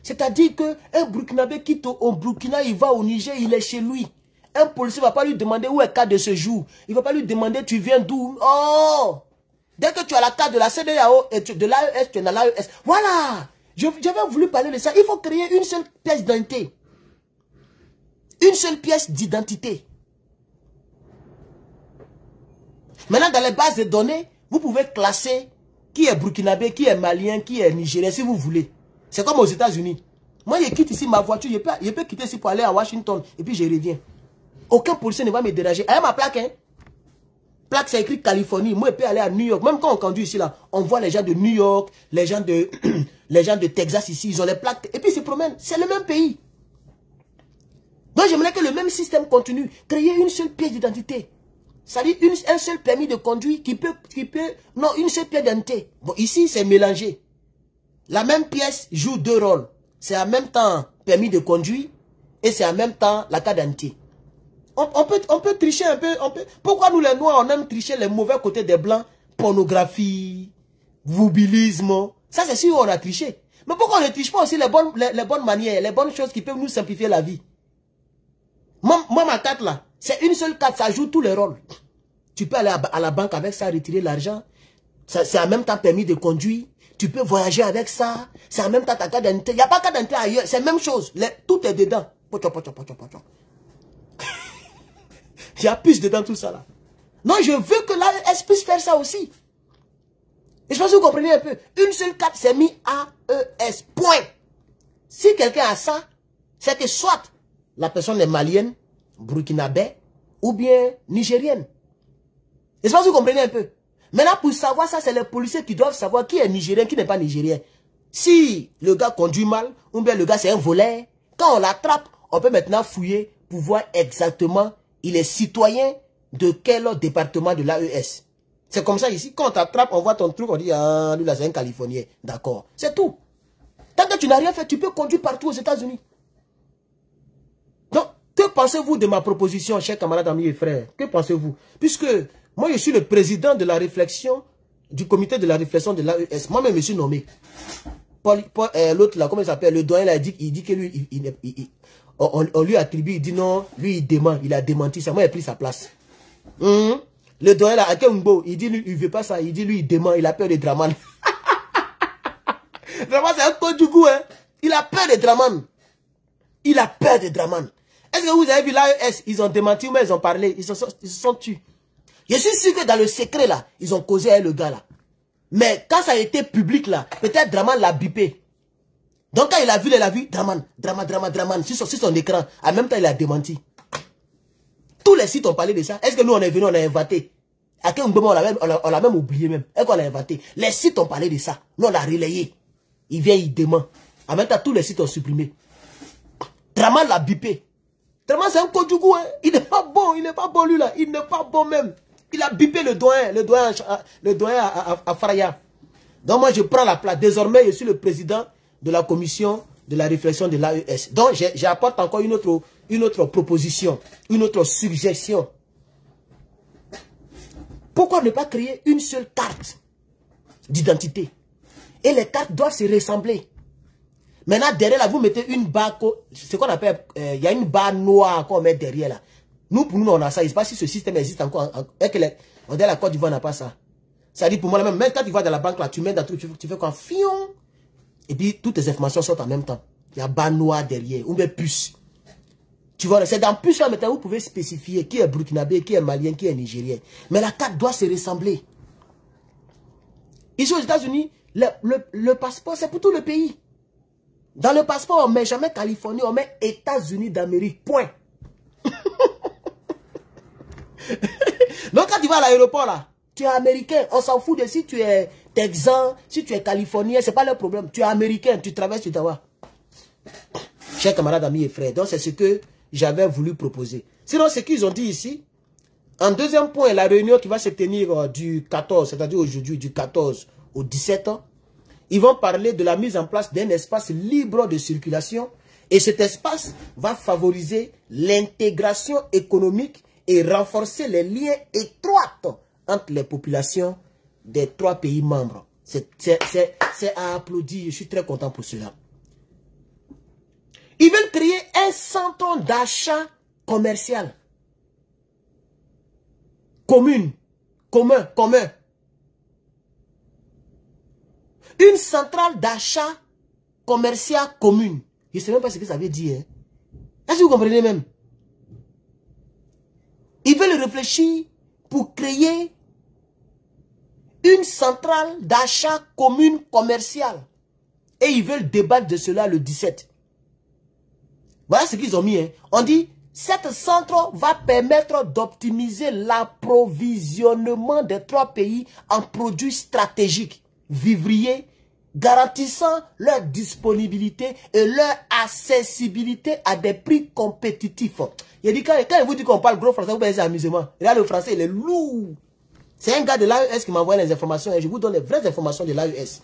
C'est-à-dire qu'un Burkinabé quitte au Burkina, il va au Niger, il est chez lui. Un policier ne va pas lui demander où est la carte de séjour. Il ne va pas lui demander tu viens d'où. Oh! Dès que tu as la carte de la CEDEAO et de l'AES, tu es dans l'AES. Voilà! J'avais voulu parler de ça. Il faut créer une seule pièce d'identité. Une seule pièce d'identité. Maintenant, dans les bases de données, vous pouvez classer qui est burkinabé, qui est malien, qui est nigérien, si vous voulez. C'est comme aux États-Unis. Moi, je quitte ici ma voiture, je peux quitter ici pour aller à Washington, et puis je reviens. Aucun policier ne va me déranger. Avec ma plaque, hein. Plaque, c'est écrit Californie. Moi, je peux aller à New York. Même quand on conduit ici, là, on voit les gens de New York, les gens de Texas ici, ils ont les plaques. Et puis, ils se promènent. C'est le même pays. Donc j'aimerais que le même système continue. Créer une seule pièce d'identité. C'est-à-dire un seul permis de conduire non, une seule pièce d'identité. Bon, ici, c'est mélangé. La même pièce joue deux rôles. C'est en même temps permis de conduire et c'est en même temps la carte d'identité. On peut tricher un peu. Pourquoi nous les Noirs, on aime tricher les mauvais côtés des Blancs? Pornographie, voubilisme. Ça, c'est sûr on a triché. Mais pourquoi on ne triche pas aussi les bonnes manières, les bonnes choses qui peuvent nous simplifier la vie? Moi, ma carte là, c'est une seule carte, ça joue tous les rôles. Tu peux aller à la banque avec ça, retirer l'argent. C'est en même temps permis de conduire. Tu peux voyager avec ça. C'est en même temps ta carte d'identité. Il n'y a pas de carte d'identité ailleurs. C'est la même chose. Tout est dedans. Il y a plus dedans tout ça là. Non, je veux que l'AES puisse faire ça aussi. Et je pense que vous comprenez un peu. Une seule carte, c'est mis AES. Point. Si quelqu'un a ça, c'est que soit la personne est malienne, burkinabé, ou bien nigérienne. Et je pense que vous comprenez un peu. Maintenant, pour savoir ça, c'est les policiers qui doivent savoir qui est nigérien, qui n'est pas nigérien. Si le gars conduit mal, ou bien le gars c'est un voleur, quand on l'attrape, on peut maintenant fouiller pour voir exactement il est citoyen de quel département de l'AES. C'est comme ça ici. Quand on t'attrape, on voit ton truc, on dit, ah, lui là c'est un Californien. D'accord. C'est tout. Tant que tu n'as rien fait, tu peux conduire partout aux États-Unis. Donc, que pensez-vous de ma proposition, chers camarades, amis et frères? Que pensez-vous? Puisque moi, je suis le président de la réflexion, du comité de la réflexion de l'AES. Moi-même, je me suis nommé. L'autre là, comment il s'appelle? Le doyen là, il dit que lui, on lui attribue, il dit non, lui il dément, il a démenti ça. Moi, il a pris sa place. Le doyen là, Akembo, il dit lui, il veut pas ça, il dit lui, il dément, il a peur de Draman. Draman, c'est un code du goût, hein. Il a peur de Draman. Il a peur de Draman. Est-ce que vous avez vu l'AES? Ils ont démenti ou bien ils ont parlé, ils se sont tués. Je suis sûr que dans le secret là, ils ont causé avec le gars là. Mais quand ça a été public là, peut-être Draman l'a bipé. Donc quand il a vu, Draman, sur son écran. En même temps, il a démenti. Tous les sites ont parlé de ça. Est-ce que nous, on est venu, on a inventé? À quel moment on l'a même oublié même. Est-ce qu'on l'a inventé? Les sites ont parlé de ça. Nous, on l'a relayé. Il vient, il dément. En même temps, tous les sites ont supprimé. Draman l'a bipé. Draman, c'est un code du goût. Hein. Il n'est pas bon, lui là. Il n'est pas bon même. Il a bipé le doyen à Faraya. Donc moi, je prends la place. Désormais, je suis le président de la commission de la réflexion de l'AES. Donc, j'apporte encore une autre proposition, une autre suggestion. Pourquoi ne pas créer une seule carte d'identité? Et les cartes doivent se ressembler. Maintenant, derrière là, vous mettez une barre, ce qu'on appelle, il y a une barre noire qu'on met derrière là. Nous, pour nous, on a ça. Je ne sais pas si ce système existe encore. On dit la Côte d'Ivoire n'a pas ça. Ça dit pour moi, même quand tu vas dans la banque, là, tu mets dans tout, tu fais quoi? Fion. Et puis, toutes tes informations sortent en même temps. Il y a barre noire derrière. Ou bien puce. Tu vois, c'est dans puce là, maintenant, vous pouvez spécifier qui est burkinabé, qui est malien, qui est nigérien. Mais la carte doit se ressembler. Ici aux États-Unis, le passeport, c'est pour tout le pays. Dans le passeport, on ne met jamais Californie, on met États-Unis d'Amérique. Point. Donc quand tu vas à l'aéroport là, tu es américain, on s'en fout de si tu es texan, si tu es californien, c'est pas le problème. Tu es américain, tu traverses, tu t'en vas. Chers camarades, amis et frères, donc c'est ce que j'avais voulu proposer. Sinon, ce qu'ils ont dit ici, en deuxième point, la réunion qui va se tenir du 14, c'est-à-dire aujourd'hui, du 14 au 17 ans, ils vont parler de la mise en place d'un espace libre de circulation et cet espace va favoriser l'intégration économique et renforcer les liens étroits entre les populations des 3 pays membres. C'est à applaudir, je suis très content pour cela. Ils veulent créer un centre d'achat commercial. Commun. Une centrale d'achat commercial commune. Je ne sais même pas ce que ça veut dire. Hein. Est-ce que vous comprenez même? Ils veulent réfléchir pour créer une centrale d'achat commune commerciale. Et ils veulent débattre de cela le 17. Voilà ce qu'ils ont mis. Hein. On dit, cet centre va permettre d'optimiser l'approvisionnement des 3 pays en produits stratégiques, vivriers garantissant leur disponibilité et leur accessibilité à des prix compétitifs. Il dit, quand il vous dit qu'on parle gros français, vous pensez amusement. Là, le français, il est lourd. C'est un gars de l'AES qui m'a envoyé les informations et je vous donne les vraies informations de l'AES. Est-ce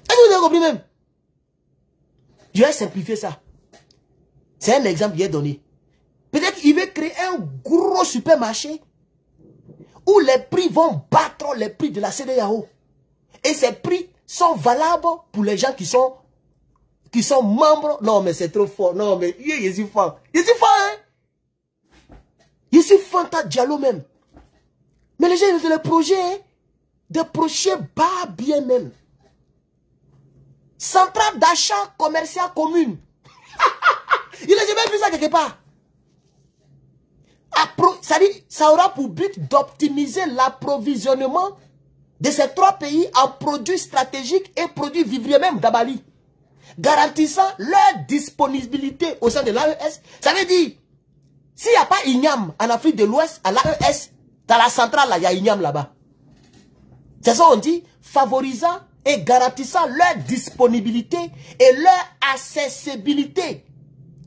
que vous avez compris même? Je vais simplifier ça. C'est un exemple qu'il a donné. Peut-être qu'il veut créer un gros supermarché où les prix vont battre les prix de la CEDEAO. Et ces prix sont valables pour les gens qui sont membres. Non, mais c'est trop fort. Non, mais je suis fort. Je suis fort, hein? Je suis Fanta Diallo même. Mais les gens, ils ont des projets bas bien même. Centrale d'achat commercial commune. Il a jamais vu ça quelque part. Ça aura pour but d'optimiser l'approvisionnement de ces 3 pays en produits stratégiques et produits vivriers même d'Abali, garantissant leur disponibilité au sein de l'AES. Ça veut dire, s'il n'y a pas Ignam en Afrique de l'Ouest, à l'AES, dans la centrale, là, il y a Ignam là-bas. C'est ça qu'on dit, favorisant et garantissant leur disponibilité et leur accessibilité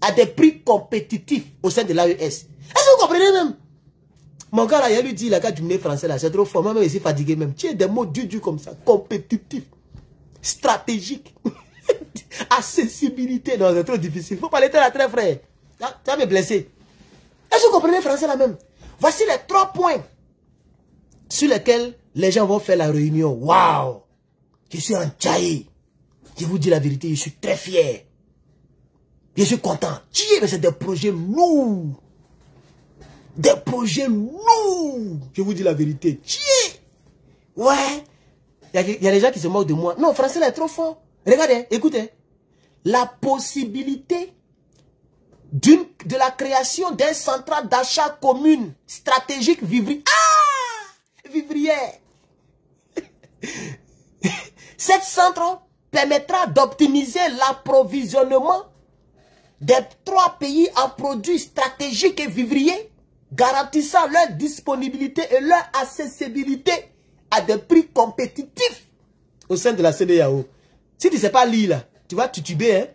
à des prix compétitifs au sein de l'AES. Est-ce que vous comprenez même? Mon gars là, il lui dit, la gars du nez français là, c'est trop fort, moi-même, il s'est fatigué même. Tu as des mots durs comme ça, compétitif, stratégique, accessibilité, non, c'est trop difficile. Il faut parler très frère. Tu vas me blesser. Est-ce que vous comprenez le français là même? Voici les 3 points sur lesquels les gens vont faire la réunion. Waouh! Je suis en Tchaï. Je vous dis la vérité, je suis très fier. Je suis content. Mais c'est des projets lourds. Des projets lourds. Je vous dis la vérité. Ouais. Il y a des gens qui se moquent de moi. Non, le français là est trop fort. Regardez, écoutez. La possibilité de la création d'un central d'achat commune stratégique vivrière. Ah! Vivrière. Cette centre permettra d'optimiser l'approvisionnement des 3 pays en produits stratégiques et vivriers, garantissant leur disponibilité et leur accessibilité à des prix compétitifs au sein de la CEDEAO. Si tu ne sais pas lire là, tu vas tutuber, hein.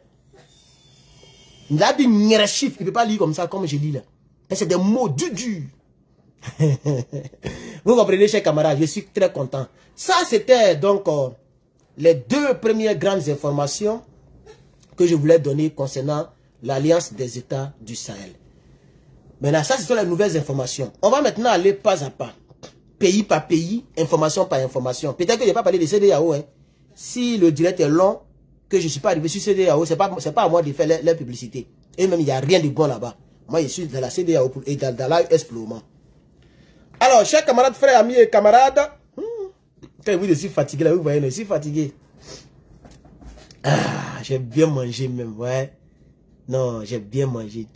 Il a dit chiffre, il ne peut pas lire comme ça, comme je lis là. C'est des mots durs. Vous comprenez, chers camarades, je suis très content. Ça, c'était donc les 2 premières grandes informations que je voulais donner concernant l'Alliance des États du Sahel. Maintenant, ça, ce sont les nouvelles informations. On va maintenant aller pas à pas. Pays par pays, information par information. Peut-être que je n'ai pas parlé de CEDEAO. Hein. Si le direct est long, que je ne suis pas arrivé sur CEDEAO, ce n'est pas à moi de faire la publicité. Et même, il n'y a rien de bon là-bas. Moi, je suis dans la CEDEAO et dans l'AES pour le moment. Alors, chers camarades, frères, amis et camarades, quand vous, je suis fatigué, là, vous voyez, je suis fatigué. Ah, j'ai bien mangé même, ouais. Non, j'ai bien mangé.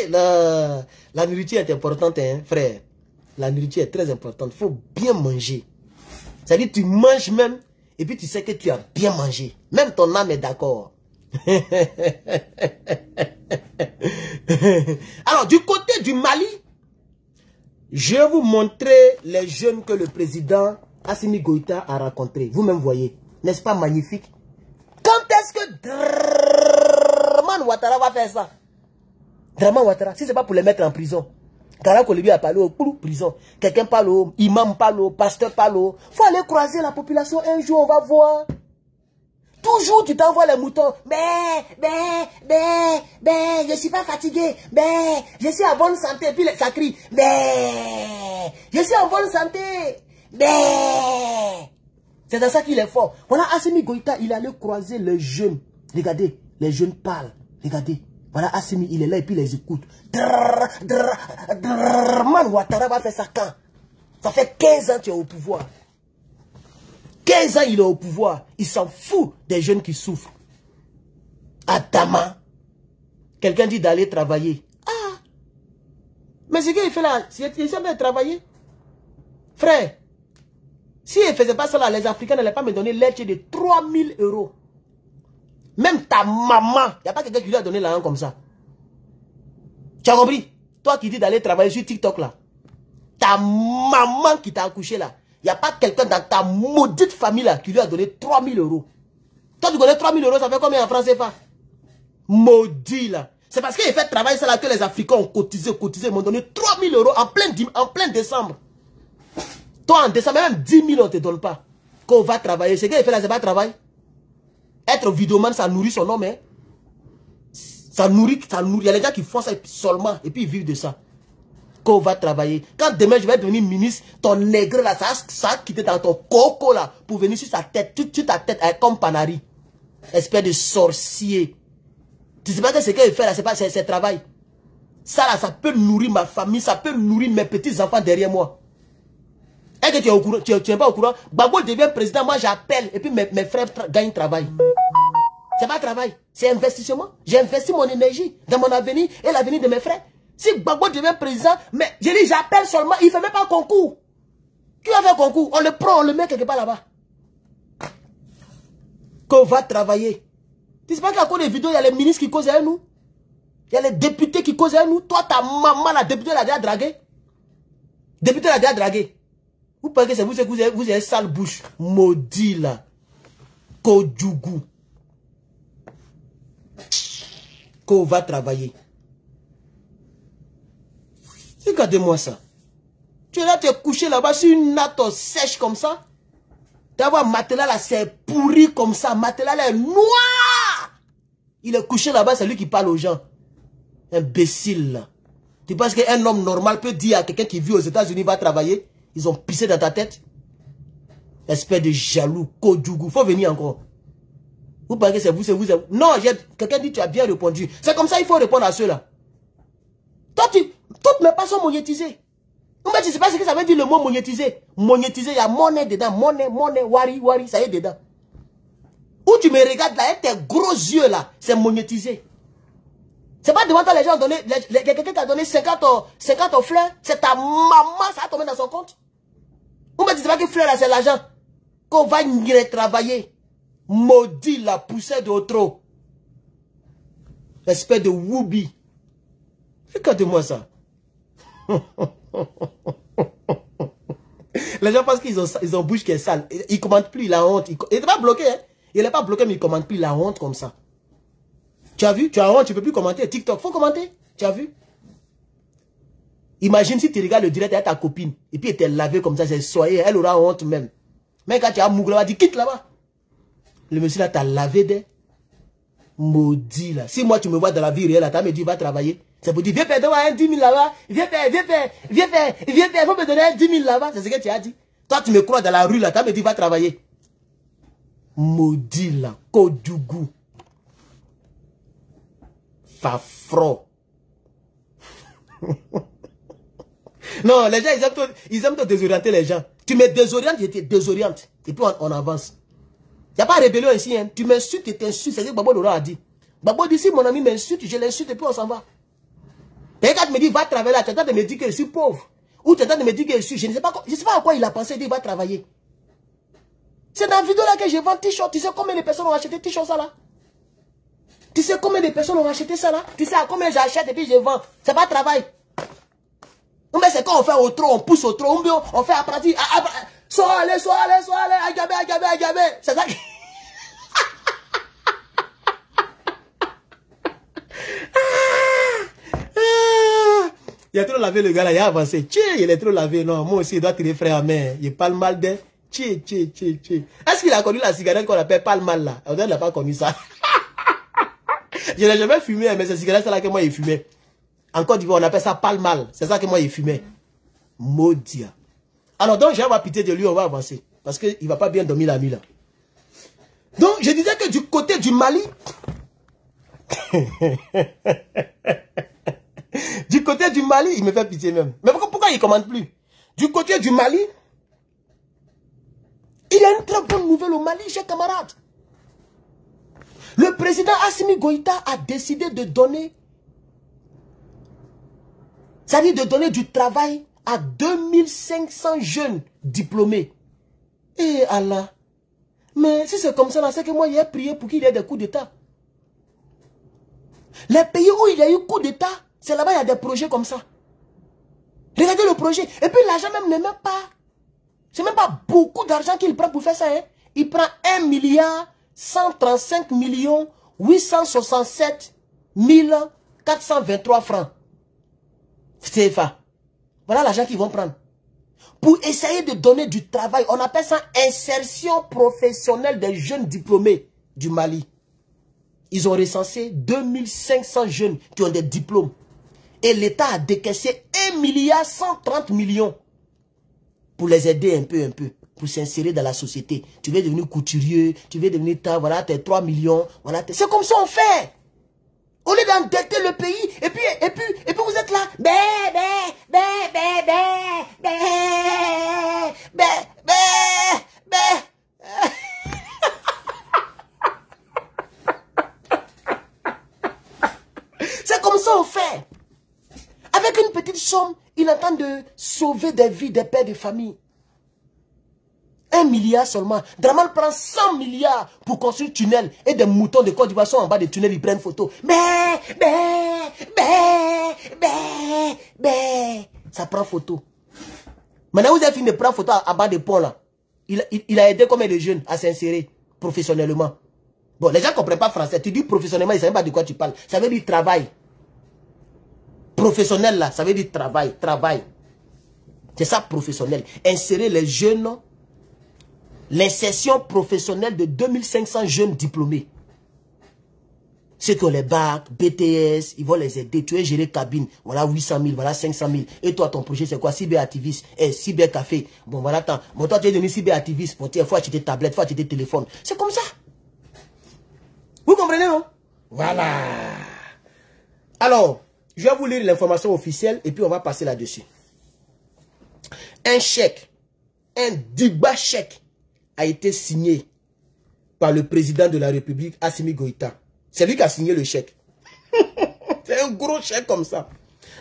La nourriture est importante, hein, frère. La nourriture est très importante. Il faut bien manger. C'est-à-dire, tu manges même, et puis tu sais que tu as bien mangé. Même ton âme est d'accord. Alors, du côté du Mali, je vais vous montrer les jeunes que le président Assimi Goïta a rencontrés. Vous-même voyez. N'est-ce pas magnifique? Quand est-ce que Draman Ouattara va faire ça? Draman Ouattara, si ce n'est pas pour les mettre en prison. Kara Kolibi a parlé au prison. Quelqu'un parle au imam, parle au pasteur, parle au... Il faut aller croiser la population un jour, on va voir. Toujours tu t'envoies les moutons. Je suis pas fatigué. Je suis en bonne santé. Puis ça crie. Je suis en bonne santé. C'est dans ça qu'il est fort. Voilà, Assimi Goïta, il allait croiser les jeunes. Regardez, les jeunes parlent. Regardez. Voilà, Assimi, il est là et puis il les écoute. Man, Ouattara va faire ça quand? Ça fait 15 ans qu'il est au pouvoir. 15 ans, il est au pouvoir. Il s'en fout des jeunes qui souffrent. Adama. Quelqu'un dit d'aller travailler. Ah. Mais ce qu'il fait là, il sait bien travailler. Frère, si il ne faisait pas ça là, les Africains n'allaient pas me donner l'aide de 3000 €. Même ta maman, il n'y a pas quelqu'un qui lui a donné l'argent comme ça. Tu as compris? Toi qui dis d'aller travailler sur TikTok là. Ta maman qui t'a accouché là. Il n'y a pas quelqu'un dans ta maudite famille là qui lui a donné 3000 €. Toi, tu connais 3 000 euros, ça fait combien en francs CFA? Maudit là. C'est parce qu'il fait travailler ça là que les Africains ont cotisé, ils m'ont donné 3 000 euros en plein décembre. Toi, en décembre, même 10 000, on ne te donne pas. Quand on va travailler, ce qu'il fait là, c'est pas travail. Être vidéoman, ça nourrit son homme. Hein. Ça nourrit. Il y a des gens qui font ça seulement et puis ils vivent de ça. Quand on va travailler. Quand demain, je vais devenir ministre, ton nègre là, ça a quitté dans ton coco là pour venir sur sa tête, sur ta tête, comme Panari. Espèce de sorcier. Tu sais pas que ce qu'il fait là, c'est travail. Ça là, ça peut nourrir ma famille, ça peut nourrir mes petits-enfants derrière moi. Est-ce que tu es au courant? Tu n'es pas au courant? Gbagbo devient président, moi j'appelle et puis mes frères gagnent travail. C'est pas travail, c'est investissement. J'ai investi mon énergie dans mon avenir et l'avenir de mes frères. Si Gbagbo devient président, mais je dis j'appelle seulement, il ne fait même pas concours. Qui va faire concours? On le prend, on le met quelque part là-bas. Qu'on va travailler. Tu sais pas qu'à cause des vidéos, il y a les ministres qui causent avec nous. Il y a les députés qui causent avec nous. Toi, ta maman, la députée, l'a déjà dragué. Député l'a déjà dragué. Vous pensez que c'est vous avez sale bouche. Maudit là. Kodjougou. Qu'on va travailler. Regardez-moi ça. Tu es là, tu es couché là-bas sur une natte sèche comme ça. Tu vois, matelas là, c'est pourri comme ça. Matelas là est noir. Il est couché là-bas, c'est lui qui parle aux gens. Imbécile là. Tu penses qu'un homme normal peut dire à quelqu'un qui vit aux États-Unis va travailler? Ils ont pissé dans ta tête. Espèce de jaloux, Kodjougou. Faut venir encore. Vous pensez que c'est vous. Non, quelqu'un dit tu as bien répondu. C'est comme ça il faut répondre à ceux-là. Toi, toutes mes passions sont monétisées. Mais tu ne sais pas ce que ça veut dire le mot monétisé. Monétisé, il y a monnaie dedans. Monnaie, wari, ça y est dedans. Où tu me regardes là, avec tes gros yeux là, c'est monétisé. C'est pas devant toi les gens ont donné, quelqu'un qui a donné 50 fleurs, c'est ta maman, ça a tombé dans son compte. Ou mais tu sais pas que fleurs là, c'est l'argent. Qu'on va y travailler. Maudit la poussée de trop. Espèce de woubi. Regardez-moi ça. Les gens pensent qu'ils ont bouche qui est sale. Ils ne commentent plus, la honte. Il n'est pas bloqué. Hein? Il n'est pas bloqué, mais il ne commente plus la honte comme ça. Tu as vu? Tu as honte, tu ne peux plus commenter. TikTok, faut commenter. Tu as vu? Imagine si tu regardes le direct avec ta copine. Et puis elle t'est lavée comme ça, c'est soyez. Elle aura honte même. Mais quand tu as Mougla, elle dit quitte là-bas. Le monsieur là t'a lavé des maudit là. Si moi tu me vois dans la vie réelle, tu me dit va travailler. C'est pour dire viens faire 10 000 là-bas. Viens faire, faut me donner 10 000 là-bas. C'est ce que tu as dit. Toi tu me crois dans la rue là, tu me dit va travailler. Maudit là, Kodjougou. Fafro. Non, les gens ils aiment te désorienter les gens. Tu me désorientes, je te désoriente. Et puis on avance. Il n'y a pas de rébellion ici. Hein. Tu m'insultes et t'insultes. C'est ce que Babo Dora a dit. Babo dit si mon ami m'insulte, je l'insulte et puis on s'en va. Et quand tu me dis va travailler là, tu es en train de me dire que je suis pauvre. Ou tu es en train de me dire que je suis. Je ne sais pas à quoi il a pensé, il dit va travailler. C'est dans la vidéo là que je vends t-shirt. Tu sais combien de personnes ont acheté t-shirt ça là? Tu sais combien de personnes ont acheté ça là? Tu sais à combien j'achète et puis je vends. C'est pas travail. Mais c'est quand on fait au trop, on pousse au trop, on fait apprenti. Sois allé, agabé. C'est ça qui... Il a trop lavé le gars là, il a avancé. Il est trop lavé. Non, moi aussi, il doit tirer frère à main. Il parle mal de... Est-ce qu'il a connu la cigarette qu'on appelle parle mal là? On n'a pas connu ça. Je n'ai jamais fumé, mais cette cigarette là que moi il fumait. En Côte d'Ivoire, on appelle ça parle mal. C'est ça que moi il fumait. Maudit. Alors donc, j'ai avoir pitié de lui, on va avancer. Parce qu'il ne va pas bien dormir la nuit là. Donc, je disais que du côté du Mali... du côté du Mali, il me fait pitié même. Mais pourquoi il ne commande plus? Du côté du Mali, il y a une très bonne nouvelle au Mali, chers camarades. Le président Assimi Goïta a décidé de donner... C'est-à-dire de donner du travail à 2500 jeunes diplômés. Eh Allah. Mais si c'est comme ça, c'est que moi, j'ai prié pour qu'il y ait des coups d'État. Les pays où il y a eu coup d'État, c'est là-bas il y a des projets comme ça. Regardez le projet. Et puis l'argent même n'est même pas... C'est même pas beaucoup d'argent qu'il prend pour faire ça. Hein. Il prend 1 milliard 135 867 423 francs CFA. Voilà l'argent qu'ils vont prendre. Pour essayer de donner du travail, on appelle ça insertion professionnelle des jeunes diplômés du Mali. Ils ont recensé 2500 jeunes qui ont des diplômes. Et l'État a décaissé 1,130 milliard pour les aider un peu, pour s'insérer dans la société. Tu veux devenir couturier, tu veux devenir voilà, tes 3 millions, voilà. C'est comme ça on fait. Au lieu d'endetter le pays, et puis vous êtes là, C'est comme ça on fait. Avec une petite somme, il entend de sauver des vies des pères de famille. 1 milliard seulement. Draman prend 100 milliards pour construire un tunnel. Et des moutons de Côte d'Ivoire sont en bas des tunnels, ils prennent photo. Ça prend photo. Maintenant, vous avez fini de prendre photo en bas des ponts là. Il a aidé combien de jeunes à s'insérer professionnellement. Bon, les gens ne comprennent pas français. Tu dis professionnellement, ils ne savent pas de quoi tu parles. Ça veut dire travail. Professionnel là, ça veut dire travail. C'est ça professionnel. Insérer les jeunes. L'insertion professionnelle de 2500 jeunes diplômés. Ceux qui ont les bacs, BTS, ils vont les aider. Tu es géré cabine, voilà 800 000, voilà 500 000. Et toi, ton projet, c'est quoi? Cyberactiviste, cybercafé. Bon, voilà, attends. Bon, toi, tu es devenu cyberactiviste. Bon, il faut acheter tablette, il faut acheter téléphone. C'est comme ça. Vous comprenez, non? Voilà. Alors, je vais vous lire l'information officielle et puis on va passer là-dessus. Un chèque, un diba chèque a été signé par le président de la République, Assimi Goïta. C'est lui qui a signé le chèque. C'est un gros chèque comme ça.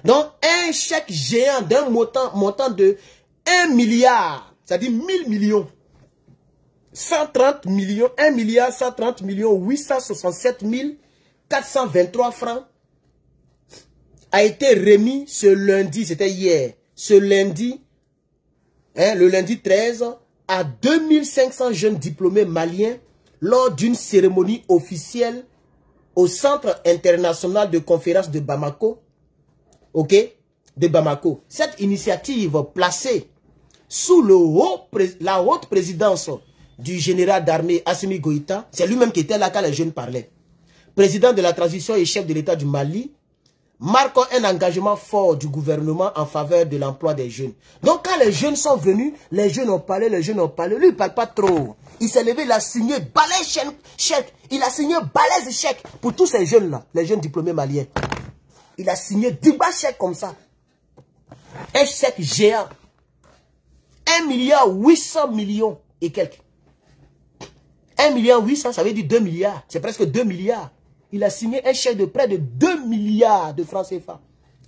Donc, un chèque géant d'un montant de 1 milliard, c'est-à-dire 1000 millions. 130 millions, 1 milliard 130 millions 867 423 francs a été remis ce lundi, c'était hier, ce lundi, le lundi 13, à 2500 jeunes diplômés maliens lors d'une cérémonie officielle au Centre international de conférence de Bamako. Ok? De Bamako. Cette initiative placée sous la haute présidence du général d'armée Assimi Goïta, c'est lui-même qui était là quand les jeunes parlaient, président de la transition et chef de l'État du Mali, marque un engagement fort du gouvernement en faveur de l'emploi des jeunes. Donc quand les jeunes sont venus, les jeunes ont parlé, lui il ne parle pas trop. Il s'est levé, il a signé balèze chèque, il a signé balèze chèque pour tous ces jeunes-là, les jeunes diplômés maliens. Il a signé 10 chèques comme ça. Un chèque géant. 1 milliard 800 millions et quelques. 1 milliard 800, ça veut dire 2 milliards. C'est presque 2 milliards. Il a signé un chèque de près de 2 milliards de francs CFA.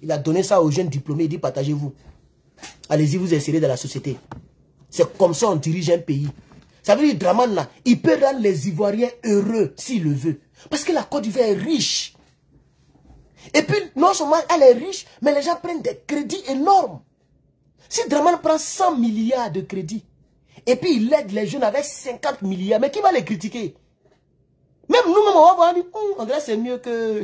Il a donné ça aux jeunes diplômés. Il dit partagez-vous. Allez-y, vous insérez dans la société. C'est comme ça on dirige un pays. Ça veut dire Draman là, il peut rendre les Ivoiriens heureux s'il le veut. Parce que la Côte d'Ivoire est riche. Et puis, non seulement elle est riche, mais les gens prennent des crédits énormes. Si Draman prend 100 milliards de crédits, et puis il aide les jeunes avec 50 milliards, mais qui va les critiquer? Même nous-mêmes, on va voir, on dirait c'est mieux que...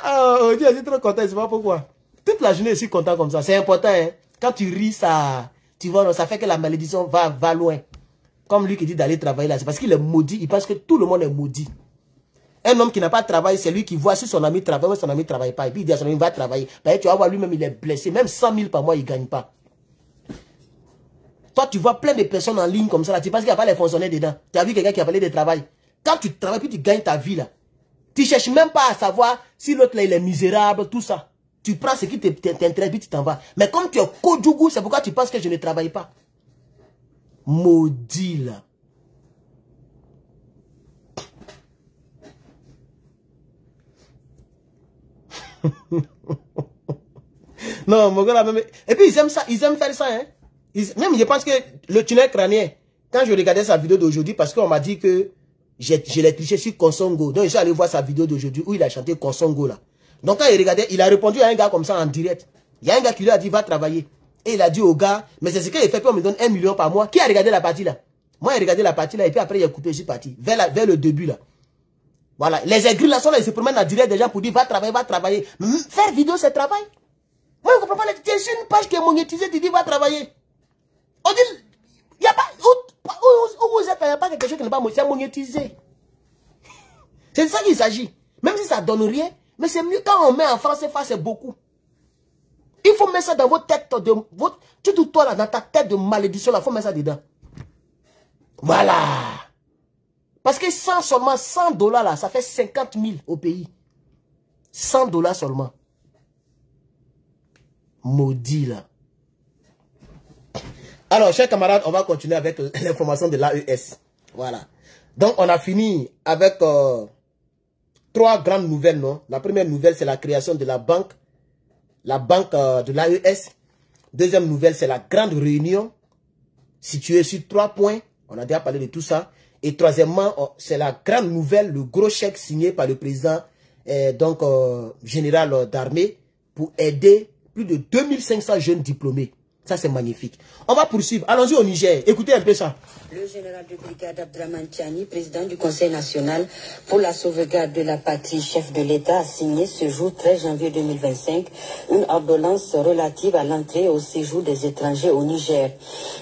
Oh Dieu, je suis trop content, je ne sais pas pourquoi. Toute la journée, je suis content comme ça. C'est important, hein. Quand tu ris, ça, tu vois, ça fait que la malédiction va loin. Comme lui qui dit d'aller travailler là, c'est parce qu'il est maudit. Il pense que tout le monde est maudit. Un homme qui n'a pas de travail, c'est lui qui voit si son ami travaille ou son ami ne travaille pas. Et puis il dit à son ami, va travailler. Ben, tu vas voir, lui-même, il est blessé. Même 100 000 par mois, il ne gagne pas. Toi, tu vois plein de personnes en ligne comme ça, là, tu penses qu'il n'y a pas les fonctionnaires dedans. Tu as vu quelqu'un qui a parlé de travail. Quand tu travailles, puis tu gagnes ta vie, là. Tu ne cherches même pas à savoir si l'autre, là, il est misérable, tout ça. Tu prends ce qui t'intéresse, puis tu t'en vas. Mais comme tu es Kodougou, c'est pourquoi tu penses que je ne travaille pas. Maudit, là. Non, mon gars, là, même... Et puis, ils aiment ça, ils aiment faire ça, hein. Même, je pense que le tunnel crânien, quand je regardais sa vidéo d'aujourd'hui, parce qu'on m'a dit que je l'ai triché sur Konsongo. Donc, je suis allé voir sa vidéo d'aujourd'hui où il a chanté Konsongo, là. Donc, quand il regardait, il a répondu à un gars comme ça en direct. Il y a un gars qui lui a dit, va travailler. Et il a dit au gars, mais c'est ce qu'il fait, puis on me donne 1 million par mois. Qui a regardé la partie là? Moi, j'ai regardé la partie là, et puis après, il a coupé, je suis parti. Vers le début là. Voilà. Les aigris là sont là, ils se promènent en direct des gens pour dire, va travailler, va travailler. Faire vidéo, c'est travail. Moi, je ne comprends pas. C'est une page qui est monétisée, tu dis, va travailler. On dit, il n'y a pas, où vous êtes, il n'y a pas quelque chose qui n'est pas monétisé. C'est de ça qu'il s'agit. Même si ça ne donne rien, mais c'est mieux quand on met en France CFA, c'est beaucoup. Il faut mettre ça dans votre tête, toi là, dans ta tête de malédiction, il faut mettre ça dedans. Voilà. Parce que seulement 100 dollars là, ça fait 50 000 au pays. 100 dollars seulement. Maudit là. Alors, chers camarades, on va continuer avec l'information de l'AES. Voilà. Donc, on a fini avec 3 grandes nouvelles, non? La première nouvelle, c'est la création de la banque de l'AES. Deuxième nouvelle, c'est la grande réunion située sur 3 points. On a déjà parlé de tout ça. Et troisièmement, c'est la grande nouvelle, le gros chèque signé par le président, général d'armée, pour aider plus de 2500 jeunes diplômés. Ça, c'est magnifique. On va poursuivre. Allons-y au Niger. Écoutez un peu ça. Le général de brigade Abdraman Tiani, président du Conseil national pour la sauvegarde de la patrie, chef de l'État, a signé ce jour 13 janvier 2025 une ordonnance relative à l'entrée et au séjour des étrangers au Niger.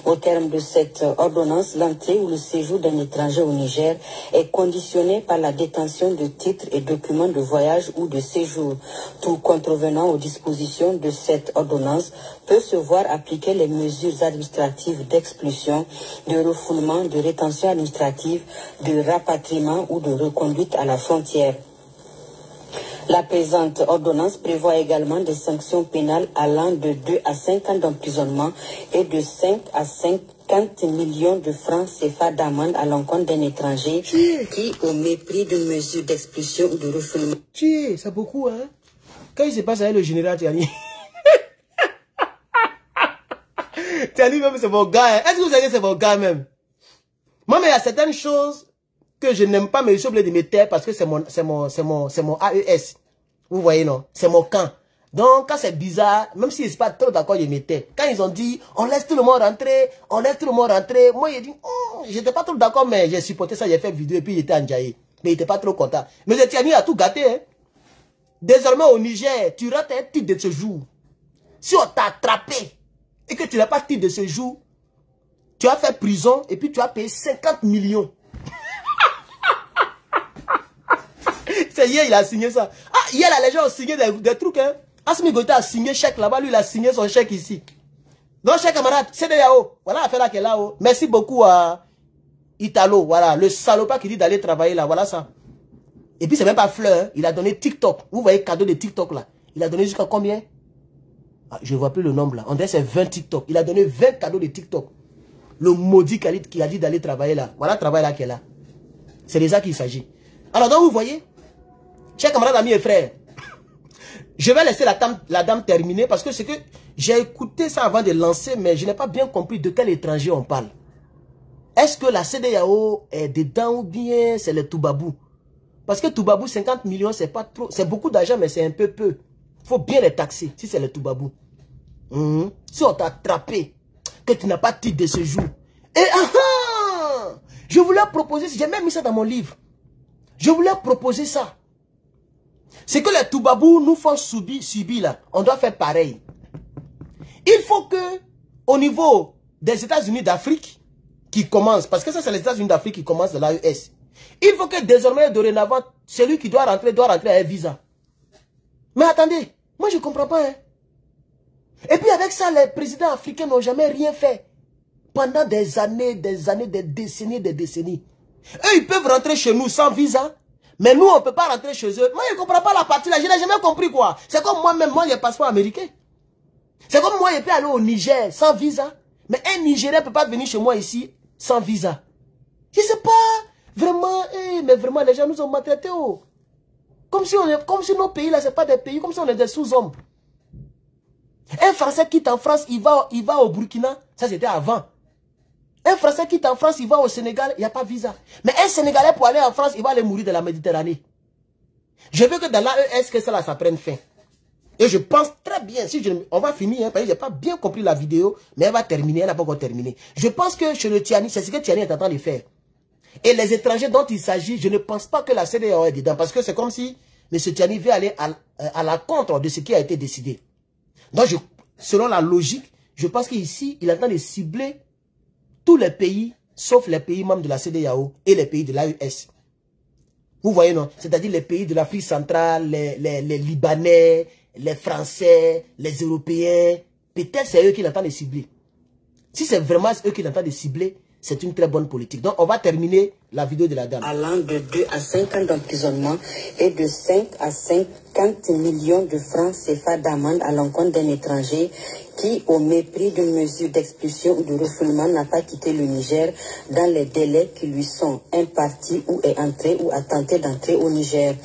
Au terme de cette ordonnance, l'entrée ou le séjour d'un étranger au Niger est conditionné par la détention de titres et documents de voyage ou de séjour. Tout contrevenant aux dispositions de cette ordonnance peut se voir appliquer les mesures administratives d'expulsion, de refoulement, de rétention administrative, de rapatriement ou de reconduite à la frontière. La présente ordonnance prévoit également des sanctions pénales allant de 2 à 5 ans d'emprisonnement et de 5 à 50 millions de francs CFA d'amende à l'encontre d'un étranger qui, au mépris d'une mesure d'expulsion ou de refoulement... C'est beaucoup, hein? Quand il se passe avec le général Tiani... Tiani même c'est mon gars. Est-ce que vous savez que c'est mon gars même? Moi, mais il y a certaines choses que je n'aime pas, mais je suis obligé de me taire parce que c'est mon AES. Vous voyez, non? C'est mon camp. Donc, quand c'est bizarre, même s'ils ne sont pas trop d'accord, je me tais. Quand ils ont dit, on laisse tout le monde rentrer, moi, j'ai dit, j'étais pas trop d'accord, mais j'ai supporté ça, j'ai fait vidéo et puis j'étais en jaillet. Mais il n'était pas trop content. Mais ce Tiani a tout gâté, hein. Désormais, au Niger, tu rates un titre de ce jour. Si on t'a attrapé, et que tu n'as pas de titre de séjour, tu as fait prison et puis tu as payé 50 millions. C'est hier, il a signé ça. Ah, hier, là, les gens ont signé des trucs. Hein. Assimi Goïta a signé chèque là-bas, lui, il a signé son chèque ici. Donc, chers camarades, c'est de là-haut. Voilà l'affaire là qui est là-haut. Merci beaucoup à Italo. Voilà, le salopard qui dit d'aller travailler là. Voilà ça. Et puis, c'est même pas fleur. Hein. Il a donné TikTok. Vous voyez, cadeau de TikTok là. Il a donné jusqu'à combien? Ah, je ne vois plus le nombre là. On dirait c'est 20 TikTok. Il a donné 20 cadeaux de TikTok. Le maudit qui a dit d'aller travailler là. Voilà le travail là qui est là. C'est de ça qu'il s'agit. Alors donc vous voyez, chers camarades, amis et frères, je vais laisser la dame terminer parce que c'est que j'ai écouté ça avant de lancer, mais je n'ai pas bien compris de quel étranger on parle. Est-ce que la CEDEAO est dedans ou bien c'est le Toubabou? Parce que Toubabou, 50 millions, c'est pas trop. C'est beaucoup d'argent, mais c'est un peu peu. Il faut bien les taxer si c'est le Toubabou. Si on t'a attrapé, que tu n'as pas de titre de séjour. Et je voulais proposer, j'ai même mis ça dans mon livre. Je voulais proposer ça. C'est que les Toubabou nous font subir là. On doit faire pareil. Il faut que, au niveau des États-Unis d'Afrique, qui commencent, parce que ça c'est les États-Unis d'Afrique qui commencent de l'AES, il faut que désormais, dorénavant, celui qui doit rentrer avec un visa. Mais attendez, moi je ne comprends pas. Hein. Et puis avec ça, les présidents africains n'ont jamais rien fait. Pendant des années, des décennies, des décennies. Eux, ils peuvent rentrer chez nous sans visa. Mais nous, on ne peut pas rentrer chez eux. Moi, je ne comprends pas la partie là. Je n'ai jamais compris quoi. C'est comme moi-même, moi, j'ai un passeport américain. C'est comme moi, je peux aller au Niger sans visa. Mais un Nigérien ne peut pas venir chez moi ici sans visa. Je ne sais pas. Vraiment, mais vraiment, les gens nous ont maltraités. Oh. Comme si nos pays là, ce n'est pas des pays, comme si on est des sous-hommes. Un Français quitte en France, il va au Burkina. Ça, c'était avant. Un Français quitte en France, il va au Sénégal, il n'y a pas de visa. Mais un Sénégalais pour aller en France, il va aller mourir de la Méditerranée. Je veux que dans l'AES, que ça prenne fin. Et je pense très bien, si on va finir, parce que je n'ai pas bien compris la vidéo, mais elle va terminer, elle n'a pas encore terminé. Je pense que chez le Tiani, c'est ce que Tiani est en train de faire. Et les étrangers dont il s'agit, je ne pense pas que la CEDEAO est dedans, parce que c'est comme si M. Tiani veut aller à la contre de ce qui a été décidé. Donc, selon la logique, je pense qu'ici, il est en train de cibler tous les pays, sauf les pays membres de la CEDEAO et les pays de l'AES. Vous voyez, non? C'est-à-dire les pays de l'Afrique centrale, les Libanais, les Français, les Européens. Peut-être c'est eux qui l'entendent de cibler. Si c'est vraiment eux qui l'entendent de cibler, c'est une très bonne politique. Donc, on va terminer la vidéo de la dame. Allant de 2 à 5 ans d'emprisonnement et de 5 à 50 millions de francs CFA d'amende à l'encontre d'un étranger qui, au mépris d'une mesure d'expulsion ou de refoulement, n'a pas quitté le Niger dans les délais qui lui sont impartis ou est entré ou a tenté d'entrer au Niger.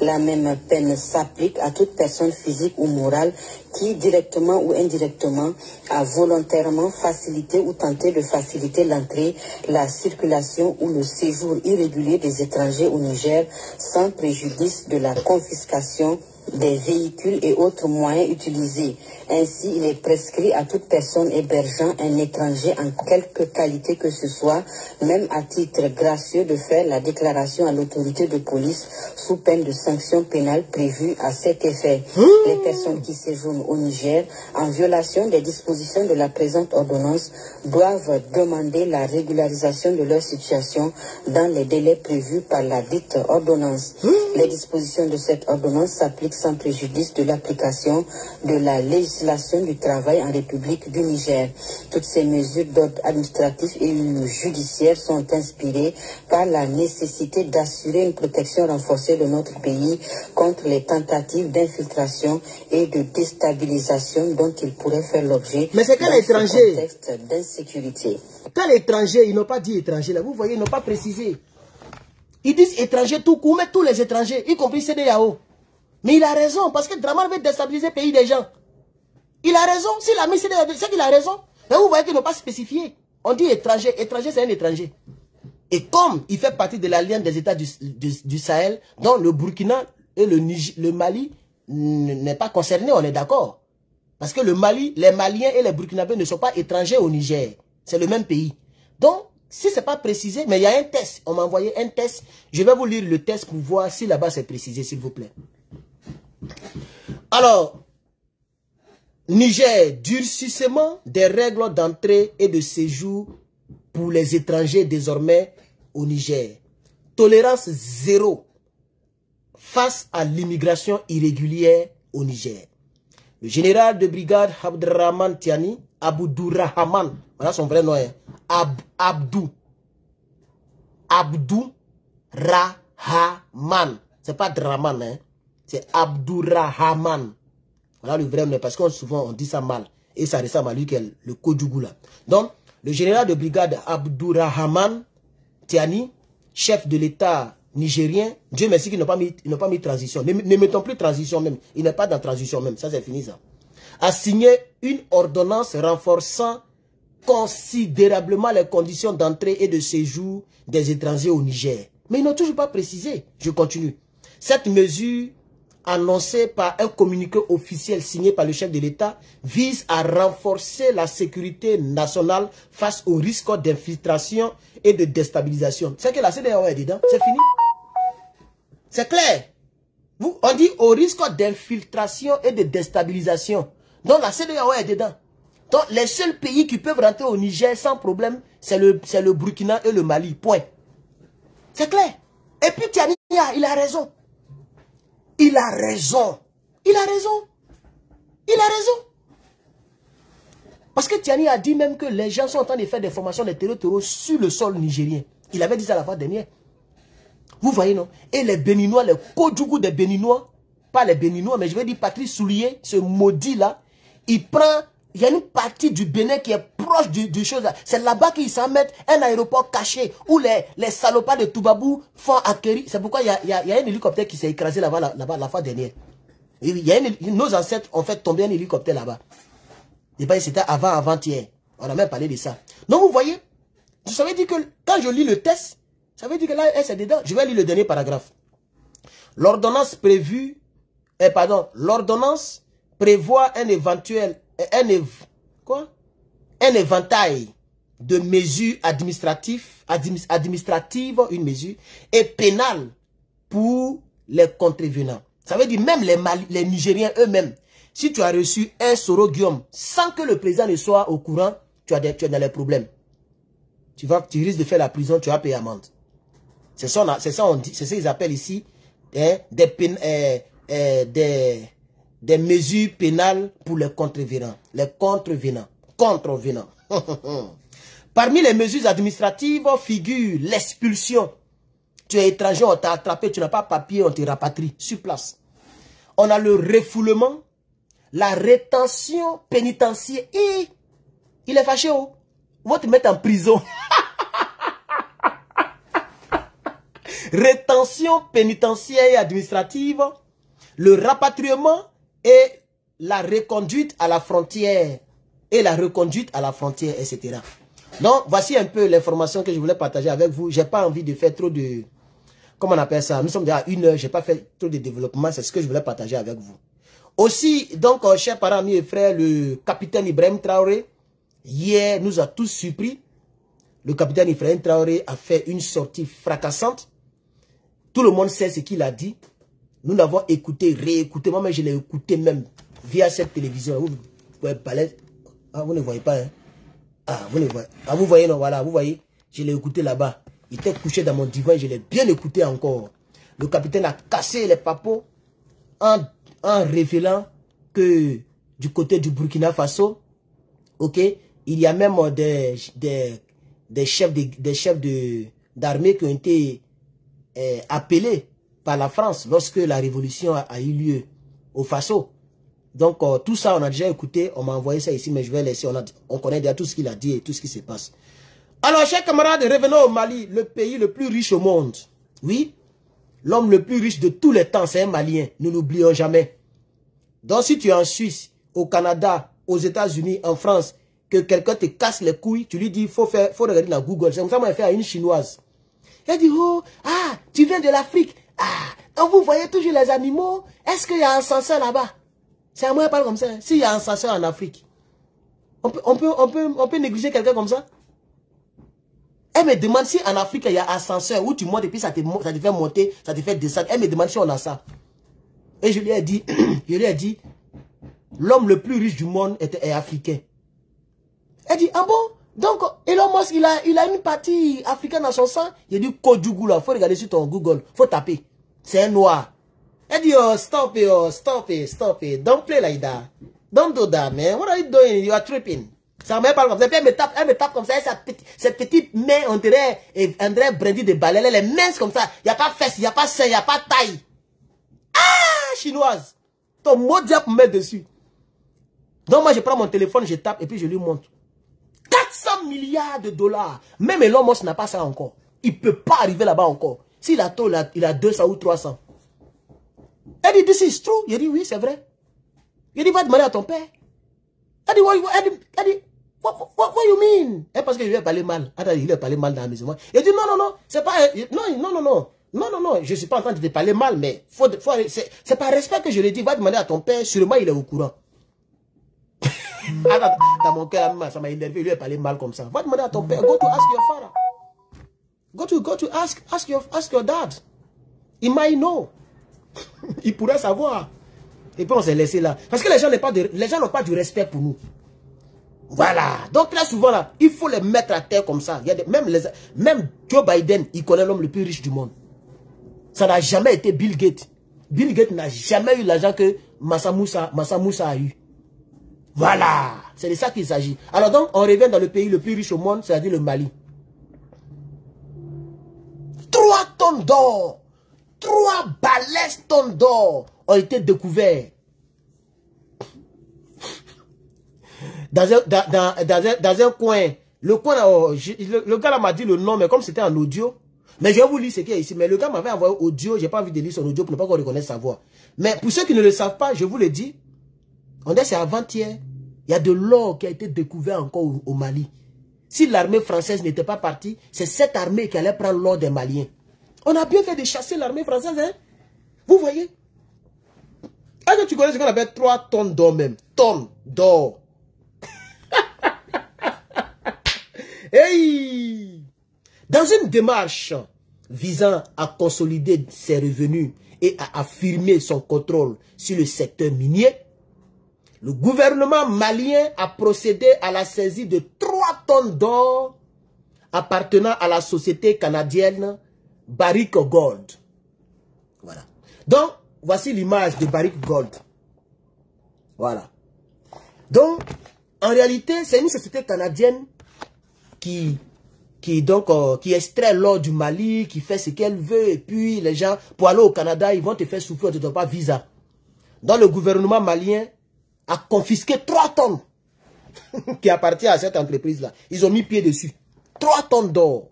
La même peine s'applique à toute personne physique ou morale qui, directement ou indirectement, a volontairement facilité ou tenté de faciliter l'entrée, la circulation ou le séjour irrégulier des étrangers au Niger sans préjudice de la confiscation des véhicules et autres moyens utilisés. Ainsi, il est prescrit à toute personne hébergeant un étranger en quelque qualité que ce soit, même à titre gracieux, de faire la déclaration à l'autorité de police sous peine de sanctions pénales prévues à cet effet. Les personnes qui séjournent au Niger, en violation des dispositions de la présente ordonnance, doivent demander la régularisation de leur situation dans les délais prévus par la dite ordonnance. Les dispositions de cette ordonnance s'appliquent sans préjudice de l'application de la législation du travail en République du Niger. Toutes ces mesures d'ordre administratif et judiciaire sont inspirées par la nécessité d'assurer une protection renforcée de notre pays contre les tentatives d'infiltration et de déstabilisation dont il pourrait faire l'objet dans ce contexte d'insécurité. Quel étranger? Ils n'ont pas dit étranger là, vous voyez, ils n'ont pas précisé. Ils disent étrangers tout court, mais tous les étrangers, y compris CEDEAO. Mais il a raison, parce que Draman veut déstabiliser le pays des gens. Il a raison, s'il a mis CEDEAO, c'est qu'il a raison. Mais vous voyez qu'ils n'ont pas spécifié. On dit étranger, étranger c'est un étranger. Et comme il fait partie de l'alliance des États du Sahel, dont le Burkina et le Mali n'est pas concerné, on est d'accord. Parce que le Mali, les Maliens et les Burkinabés ne sont pas étrangers au Niger. C'est le même pays. Donc, si ce n'est pas précisé, mais il y a un test. On m'a envoyé un test. Je vais vous lire le test pour voir si là-bas c'est précisé, s'il vous plaît. Alors, Niger, durcissement des règles d'entrée et de séjour pour les étrangers désormais au Niger. Tolérance zéro face à l'immigration irrégulière au Niger. Le général de brigade Abdurrahman Tiani, Abdourahman, voilà son vrai nom, Abdourahman, c'est pas Draman, hein? C'est Abdourahman. Voilà le vrai nom, parce que souvent on dit ça mal, et ça ressemble à lui qui est le Kodjougou là. Donc, le général de brigade Abdourahman Tiani, chef de l'État nigérien, Dieu merci qu'ils n'ont pas mis transition. Ne mettons plus transition même. Il n'est pas dans transition même. Ça, c'est fini ça. A signé une ordonnance renforçant considérablement les conditions d'entrée et de séjour des étrangers au Niger. Mais ils n'ont toujours pas précisé. Je continue. Cette mesure, annoncée par un communiqué officiel signé par le chef de l'État, vise à renforcer la sécurité nationale face au risque d'infiltration et de déstabilisation. C'est que la CEDEAO est dedans. C'est fini. C'est clair. On dit au risque d'infiltration et de déstabilisation. Donc la CEDEAO est dedans. Donc les seuls pays qui peuvent rentrer au Niger sans problème, c'est le Burkina et le Mali. Point. C'est clair. Et puis Tiani, il a raison. Il a raison. Il a raison. Il a raison. Parce que Tiani a dit même que les gens sont en train de faire des formations de terreau sur le sol nigérien. Il avait dit ça la fois dernière. Vous voyez, non? Et les Béninois, les Kodjougou des Béninois, pas les Béninois, mais je vais dire Patrice Soulier, ce maudit-là, il prend, il y a une partie du Bénin qui est proche du chose là. C'est là-bas qu'ils s'en mettent un aéroport caché, où les salopards de Toubabou font acquérir. C'est pourquoi il y a un hélicoptère qui s'est écrasé là-bas la fois dernière. Nos ancêtres ont fait tomber un hélicoptère là-bas. Et bien, c'était avant-hier. On a même parlé de ça. Donc, vous voyez, ça veut dire que quand je lis le test, ça veut dire que là, c'est dedans. Je vais lire l'ordonnance prévoit un éventuel, un éventail de mesures administratives, une mesure, et pénale pour les contrevenants. Ça veut dire même les Nigériens eux-mêmes. Si tu as reçu un Soro Guillaume sans que le président ne soit au courant, tu es dans les problèmes. Tu risques de faire la prison, tu vas payer amende. C'est ça qu'ils appellent ici des mesures pénales pour les contrevenants. Les contrevenants. Parmi les mesures administratives figure l'expulsion. Tu es étranger, on t'a attrapé, tu n'as pas papier, on te rapatrie sur place. On a le refoulement, la rétention pénitentiaire. Et il est fâché, oh. On va te mettre en prison. Rétention pénitentiaire et administrative, le rapatriement et la reconduite à la frontière. Etc. Donc, voici un peu l'information que je voulais partager avec vous. J'ai pas envie de faire trop de... Comment on appelle ça? Nous sommes déjà à 1 heure, j'ai pas fait trop de développement. C'est ce que je voulais partager avec vous. Aussi, donc, chers parents, amis et frères, le capitaine Ibrahim Traoré, hier, nous a tous surpris. Le capitaine Ibrahim Traoré a fait une sortie fracassante. Tout le monde sait ce qu'il a dit. Nous l'avons écouté, réécouté. Moi-même, je l'ai écouté même via cette télévision. Vous voyez, vous ne voyez pas, hein? Ah, vous ne voyez. Ah, vous voyez, non, voilà, vous voyez. Je l'ai écouté là-bas. Il était couché dans mon divan et je l'ai bien écouté encore. Le capitaine a cassé les papeaux en révélant que du côté du Faso, ok, il y a même des chefs d'armée qui ont été appelés par la France lorsque la révolution a eu lieu au Faso. Donc, tout ça, on a déjà écouté. On m'a envoyé ça ici, mais je vais laisser. On connaît déjà tout ce qu'il a dit et tout ce qui se passe. Alors, chers camarades, revenons au Mali, le pays le plus riche au monde. Oui, l'homme le plus riche de tous les temps, c'est un Malien. Nous n'oublions jamais. Donc, si tu es en Suisse, au Canada, aux États-Unis, en France, que quelqu'un te casse les couilles, tu lui dis, faut regarder dans Google. C'est comme ça que j'ai fait à une Chinoise. Elle dit, oh, ah, tu viens de l'Afrique. Ah, vous voyez toujours les animaux. Est-ce qu'il y a un ascenseur là-bas? C'est à moi qui parle comme ça. S'il y a un ascenseur en Afrique, on peut négliger quelqu'un comme ça? Elle me demande si en Afrique, il y a un ascenseur où tu montes et puis ça te fait monter, ça te fait descendre. Elle me demande si on a ça. Et je lui ai dit, l'homme le plus riche du monde est africain. Elle dit, ah bon? Donc, Elon Musk, il a une partie africaine dans son sang. Il dit, Kodjougou là, faut regarder sur ton Google, faut taper. C'est un noir. Elle dit, oh, stop it. Don't play like that. Don't do that, man. What are you doing? You are tripping. Ça me parle comme ça. Puis elle me tape comme ça. Cette petite main, on dirait brindille de balai. Elle est mince comme ça. Il n'y a pas fesse, il n'y a pas sein, il n'y a pas taille. Ah, chinoise. Ton mot diable me met dessus. Donc moi, je prends mon téléphone, je tape et puis je lui montre. 400 milliards de dollars. Même Elon Musk n'a pas ça encore. Il ne peut pas arriver là-bas encore. S'il a tôt, il a 200 ou 300. Elle dit, this is true. Il dit, oui, c'est vrai. Il dit, va demander à ton père. Elle dit, what you mean? Et parce que je lui ai parlé mal. Attends, il lui a parlé mal dans la maison. Il dit, non, c'est pas, non, je ne suis pas en train de te parler mal, mais c'est par respect que je lui ai dit, va demander à ton père, sûrement il est au courant. Dans mon cœur, ça m'a énervé, il lui a parlé mal comme ça. Va demander à ton père, go to ask your father. Go to ask your dad. Il might know. Il pourrait savoir. Et puis on s'est laissé là. Parce que les gens n'ont pas du respect pour nous. Voilà. Donc très souvent là, il faut les mettre à terre comme ça. Il y a même Joe Biden, il connaît l'homme le plus riche du monde. Ça n'a jamais été Bill Gates. Bill Gates n'a jamais eu l'argent que Massa Moussa a eu. Voilà. C'est de ça qu'il s'agit. Alors donc, on revient dans le pays le plus riche au monde, c'est-à-dire le Mali. 3 tonnes d'or. 3 balèzes tonnes d'or ont été découverts dans un coin. Le coin, le gars là m'a dit le nom, mais comme c'était en audio, mais je vais vous lire ce qu'il y a ici. Mais le gars m'avait envoyé audio, j'ai pas envie de lire son audio pour ne pas qu'on reconnaisse sa voix. Mais pour ceux qui ne le savent pas, je vous le dis, on dit c'est avant-hier, il y a de l'or qui a été découvert encore au Mali. Si l'armée française n'était pas partie, c'est cette armée qui allait prendre l'or des Maliens. On a bien fait de chasser l'armée française, hein? Vous voyez? Est-ce que tu connais ce qu'on appelle 3 tonnes d'or même? Tonnes d'or. Hey! Dans une démarche visant à consolider ses revenus et à affirmer son contrôle sur le secteur minier, le gouvernement malien a procédé à la saisie de 3 tonnes d'or appartenant à la société canadienne Barrick Gold. Voilà. Donc, voici l'image de Barrick Gold. Voilà. Donc, en réalité, c'est une société canadienne qui extrait l'or du Mali, qui fait ce qu'elle veut, et puis les gens, pour aller au Canada, ils vont te faire souffrir, tu ne donnes pas visa. Donc, le gouvernement malien a confisqué 3 tonnes qui appartiennent à cette entreprise-là. Ils ont mis pied dessus. 3 tonnes d'or.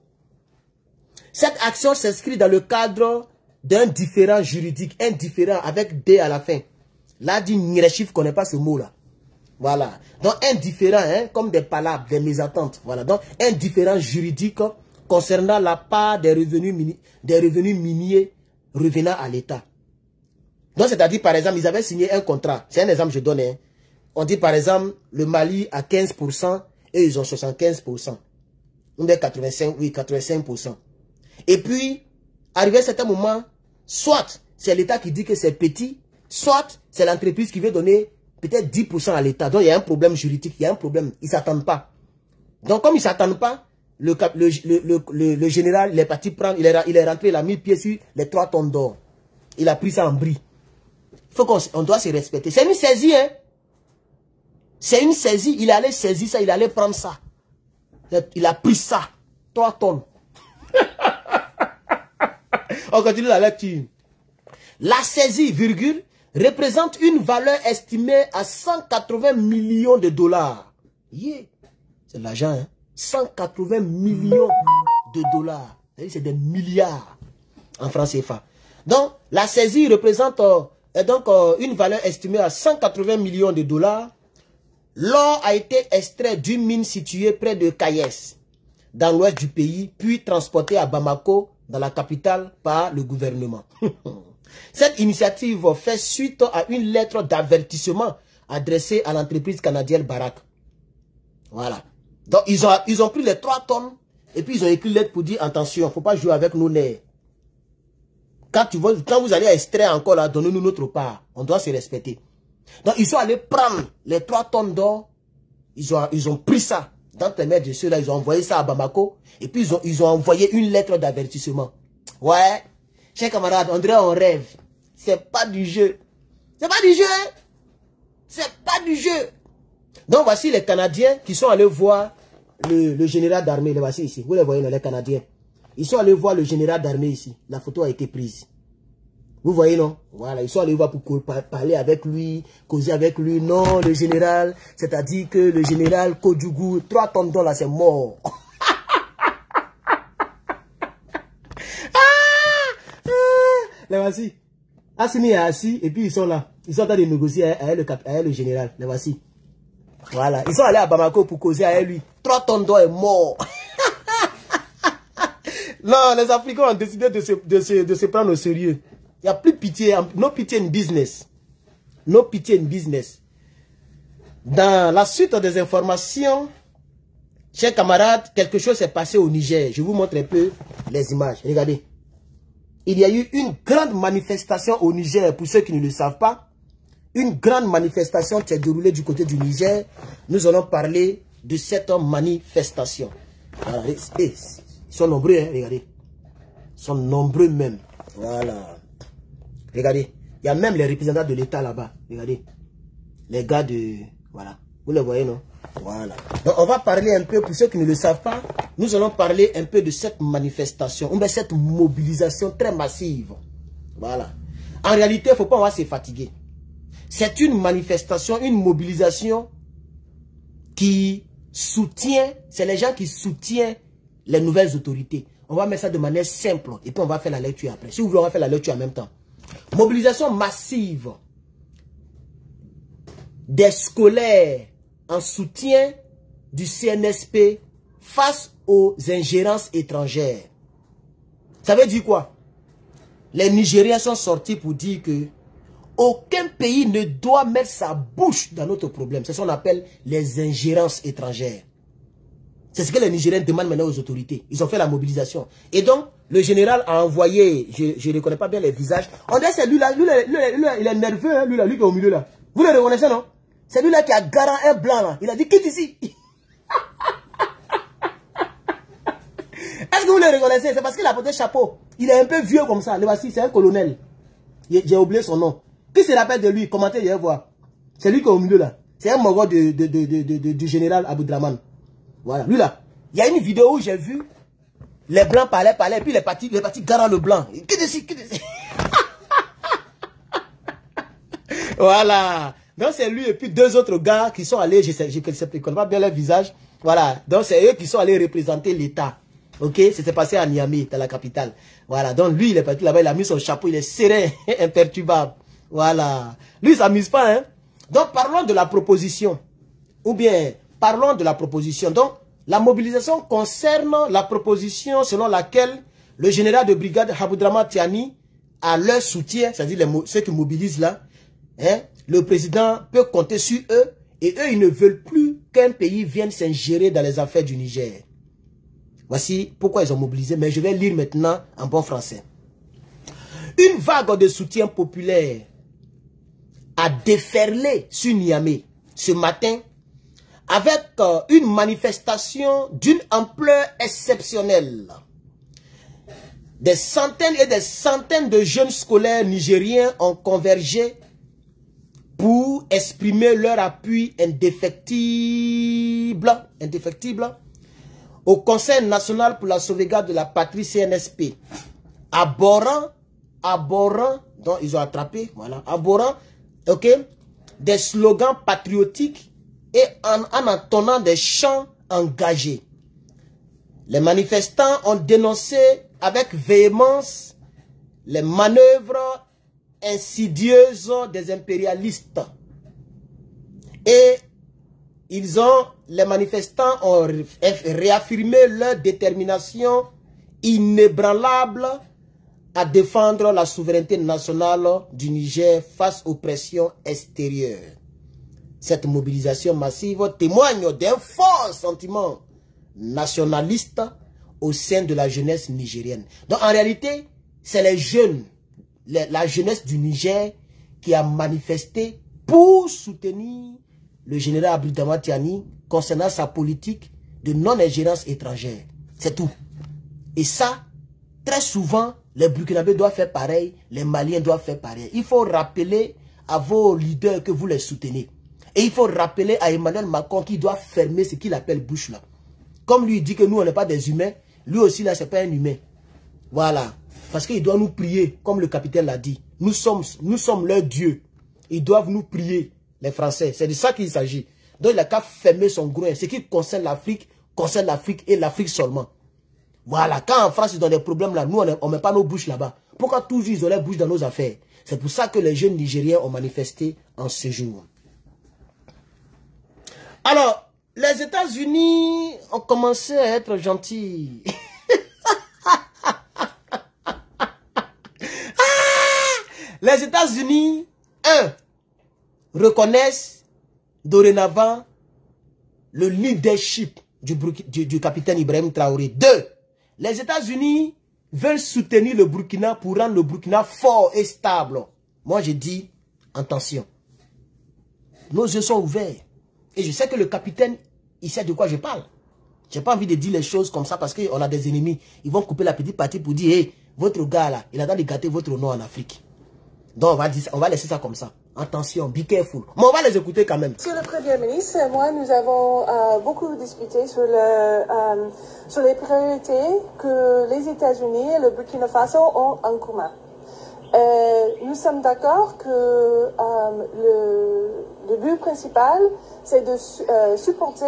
Cette action s'inscrit dans le cadre d'un différend juridique, indifférent avec D à la fin. Là, dit Nirechif ne connaît pas ce mot-là. Voilà. Donc, indifférent, hein, comme des palabres, des mésententes. Voilà. Donc, indifférent juridique concernant la part des revenus miniers revenant à l'État. Donc, c'est-à-dire, par exemple, ils avaient signé un contrat. C'est un exemple que je donne. Hein. On dit, par exemple, le Mali a 15% et ils ont 75%. On dit 85%, oui, 85%. Et puis, arrivé à un certain moment, soit c'est l'État qui dit que c'est petit, soit c'est l'entreprise qui veut donner peut-être 10% à l'État. Donc, il y a un problème juridique, il y a un problème. Ils ne s'attendent pas. Donc, comme ils ne s'attendent pas, le général, il est parti prendre, il est rentré, il a mis pied sur les 3 tonnes d'or. Il a pris ça en bris. Il faut qu'on doit se respecter. C'est une saisie, hein. C'est une saisie. Il allait saisir ça, il allait prendre ça. Il a pris ça. 3 tonnes. On continue la lecture. La saisie, virgule, représente une valeur estimée à 180 millions de dollars. Yeah. C'est de l'argent, hein. 180 millions de dollars. C'est des milliards en francs CFA. Donc, la saisie représente une valeur estimée à 180 millions de dollars. L'or a été extrait d'une mine située près de Kayes, dans l'ouest du pays, puis transporté à Bamako, dans la capitale, par le gouvernement. Cette initiative fait suite à une lettre d'avertissement adressée à l'entreprise canadienne Barrick. Voilà. Donc, ils ont pris les 3 tonnes et puis ils ont écrit une lettre pour dire, attention, il ne faut pas jouer avec nos nerfs. Quand vous allez extraire encore là, donnez-nous notre part. On doit se respecter. Donc, ils sont allés prendre les 3 tonnes d'or. Ils ont pris ça dans les mains de ceux-là. Ils ont envoyé ça à Bamako. Et puis, ils ont envoyé une lettre d'avertissement. Ouais. Chers camarades, on dirait un rêve. C'est pas du jeu. C'est pas du jeu. C'est pas du jeu. Donc, voici les Canadiens qui sont allés voir le général d'armée. Les voici ici. Vous les voyez, les Canadiens. Ils sont allés voir le général d'armée ici. La photo a été prise. Vous voyez, non? Voilà, ils sont allés voir pour parler avec lui, causer avec lui. Non, le général, c'est-à-dire que le général Kodjougou, 3 tonnes d'or là, c'est mort. Là, voici. Assimi est assis, et puis ils sont là. Ils sont en train de négocier avec le général. Là, voici. Voilà. Ils sont allés à Bamako pour causer avec lui. 3 tonnes d'or est mort. Non, les Africains ont décidé de se prendre au sérieux. Il n'y a plus pitié. No pitié in business. No pitié in business. Dans la suite des informations, chers camarades, quelque chose s'est passé au Niger. Je vous montre un peu les images. Regardez. Il y a eu une grande manifestation au Niger, pour ceux qui ne le savent pas. Une grande manifestation qui s'est déroulée du côté du Niger. Nous allons parler de cette manifestation. Voilà. Ils sont nombreux, hein, regardez. Ils sont nombreux même. Voilà. Regardez. Il y a même les représentants de l'État là-bas. Regardez. Les gars de... Voilà. Vous les voyez, non? Voilà. Donc, on va parler un peu, pour ceux qui ne le savent pas, nous allons parler un peu de cette manifestation, ou bien cette mobilisation très massive. Voilà. En réalité, il ne faut pas se fatiguer. C'est une manifestation, une mobilisation qui soutient, c'est les gens qui soutiennent les nouvelles autorités. On va mettre ça de manière simple, et puis on va faire la lecture après. Si vous voulez, on va faire la lecture en même temps. Mobilisation massive des scolaires en soutien du CNSP face aux ingérences étrangères. Ça veut dire quoi? Les Nigériens sont sortis pour dire que Aucun pays ne doit mettre sa bouche dans notre problème. C'est ce qu'on appelle les ingérences étrangères. C'est ce que les Nigériens demandent maintenant aux autorités. Ils ont fait la mobilisation. Et donc, le général a envoyé, je ne reconnais pas bien les visages. On dirait que c'est lui là, il est nerveux, hein, lui là, lui qui est au milieu là. Vous le reconnaissez, non? C'est lui là qui a garant un blanc là. Il a dit, quitte ici. Est-ce que vous le reconnaissez? C'est parce qu'il a porté chapeau. Il est un peu vieux comme ça. Le voici, c'est un colonel. J'ai oublié son nom. Qui se rappelle de lui? Commentez, je vais voir. C'est lui qui est au milieu là. C'est un mogol du général Aboudraman. Voilà, lui là. Il y a une vidéo où j'ai vu les blancs parlaient, et puis les partis garant le blanc. Qui décide? Voilà. Donc c'est lui et puis deux autres gars qui sont allés, je ne connais pas bien leur visage. Voilà. Donc c'est eux qui sont allés représenter l'État. Ok, c'était passé à Niamey, dans la capitale. Voilà. Donc lui, il est parti là-bas, il a mis son chapeau, il est serein, imperturbable. Voilà. Lui, il s'amuse pas, hein. Donc parlons de la proposition. Ou bien, parlons de la proposition. Donc, la mobilisation concerne la proposition selon laquelle le général de brigade Aboudraman Tiani a leur soutien, c'est-à-dire ceux qui mobilisent là. Hein, le président peut compter sur eux et eux, ils ne veulent plus qu'un pays vienne s'ingérer dans les affaires du Niger. Voici pourquoi ils ont mobilisé, mais je vais lire maintenant en bon français. Une vague de soutien populaire a déferlé sur Niamey ce matin avec une manifestation d'une ampleur exceptionnelle. Des centaines et des centaines de jeunes scolaires nigériens ont convergé pour exprimer leur appui indéfectible au Conseil national pour la sauvegarde de la patrie CNSP, abhorrant, donc ils ont attrapé, voilà, abhorrant, ok, des slogans patriotiques et en entonnant des chants engagés. Les manifestants ont dénoncé avec véhémence les manœuvres insidieuses des impérialistes. Et les manifestants ont réaffirmé leur détermination inébranlable à défendre la souveraineté nationale du Niger face aux pressions extérieures. Cette mobilisation massive témoigne d'un fort sentiment nationaliste au sein de la jeunesse nigérienne. Donc en réalité, c'est les jeunes, la jeunesse du Niger qui a manifesté pour soutenir le général Aboudraman Tiani concernant sa politique de non-ingérence étrangère. C'est tout. Et ça, très souvent, les Burkinabés doivent faire pareil, les Maliens doivent faire pareil. Il faut rappeler à vos leaders que vous les soutenez. Et il faut rappeler à Emmanuel Macron qu'il doit fermer ce qu'il appelle bouche là. Comme lui il dit que nous on n'est pas des humains, lui aussi là c'est pas un humain. Voilà. Parce qu'il doit nous prier, comme le capitaine l'a dit. Nous sommes leur Dieu. Ils doivent nous prier, les Français. C'est de ça qu'il s'agit. Donc il a qu'à fermer son groin. Ce qui concerne l'Afrique et l'Afrique seulement. Voilà. Quand en France ils ont des problèmes là, nous on ne met pas nos bouches là-bas. Pourquoi toujours ils ont les bouches dans nos affaires? C'est pour ça que les jeunes Nigériens ont manifesté en ce jour. Alors, les États-Unis ont commencé à être gentils. Les États-Unis, reconnaissent dorénavant le leadership du capitaine Ibrahim Traoré. 2. Les États-Unis veulent soutenir le Burkina pour rendre le Burkina fort et stable. Moi, je dis, attention. Nos yeux sont ouverts. Et je sais que le capitaine, il sait de quoi je parle. Je n'ai pas envie de dire les choses comme ça parce qu'on a des ennemis. Ils vont couper la petite partie pour dire, hey, votre gars là, il a l'air de gâter votre nom en Afrique. Donc on va laisser ça comme ça. Attention, be careful. Mais on va les écouter quand même. Monsieur le Premier ministre, moi, nous avons beaucoup discuté sur les priorités que les États-Unis et le Burkina Faso ont en commun. Nous sommes d'accord que le but principal, c'est de supporter,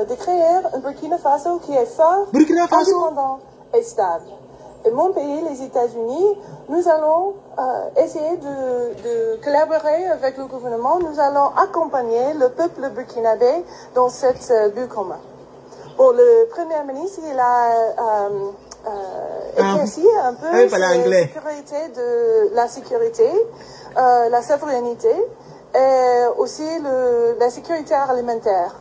de créer un Burkina Faso qui est fort, indépendant et stable. Et mon pays, les États-Unis, nous allons essayer de collaborer avec le gouvernement. Nous allons accompagner le peuple burkinabé dans cet but commun. Bon, le Premier ministre, il a éclaircir un peu sur la sécurité de la sécurité, la souveraineté et aussi la sécurité alimentaire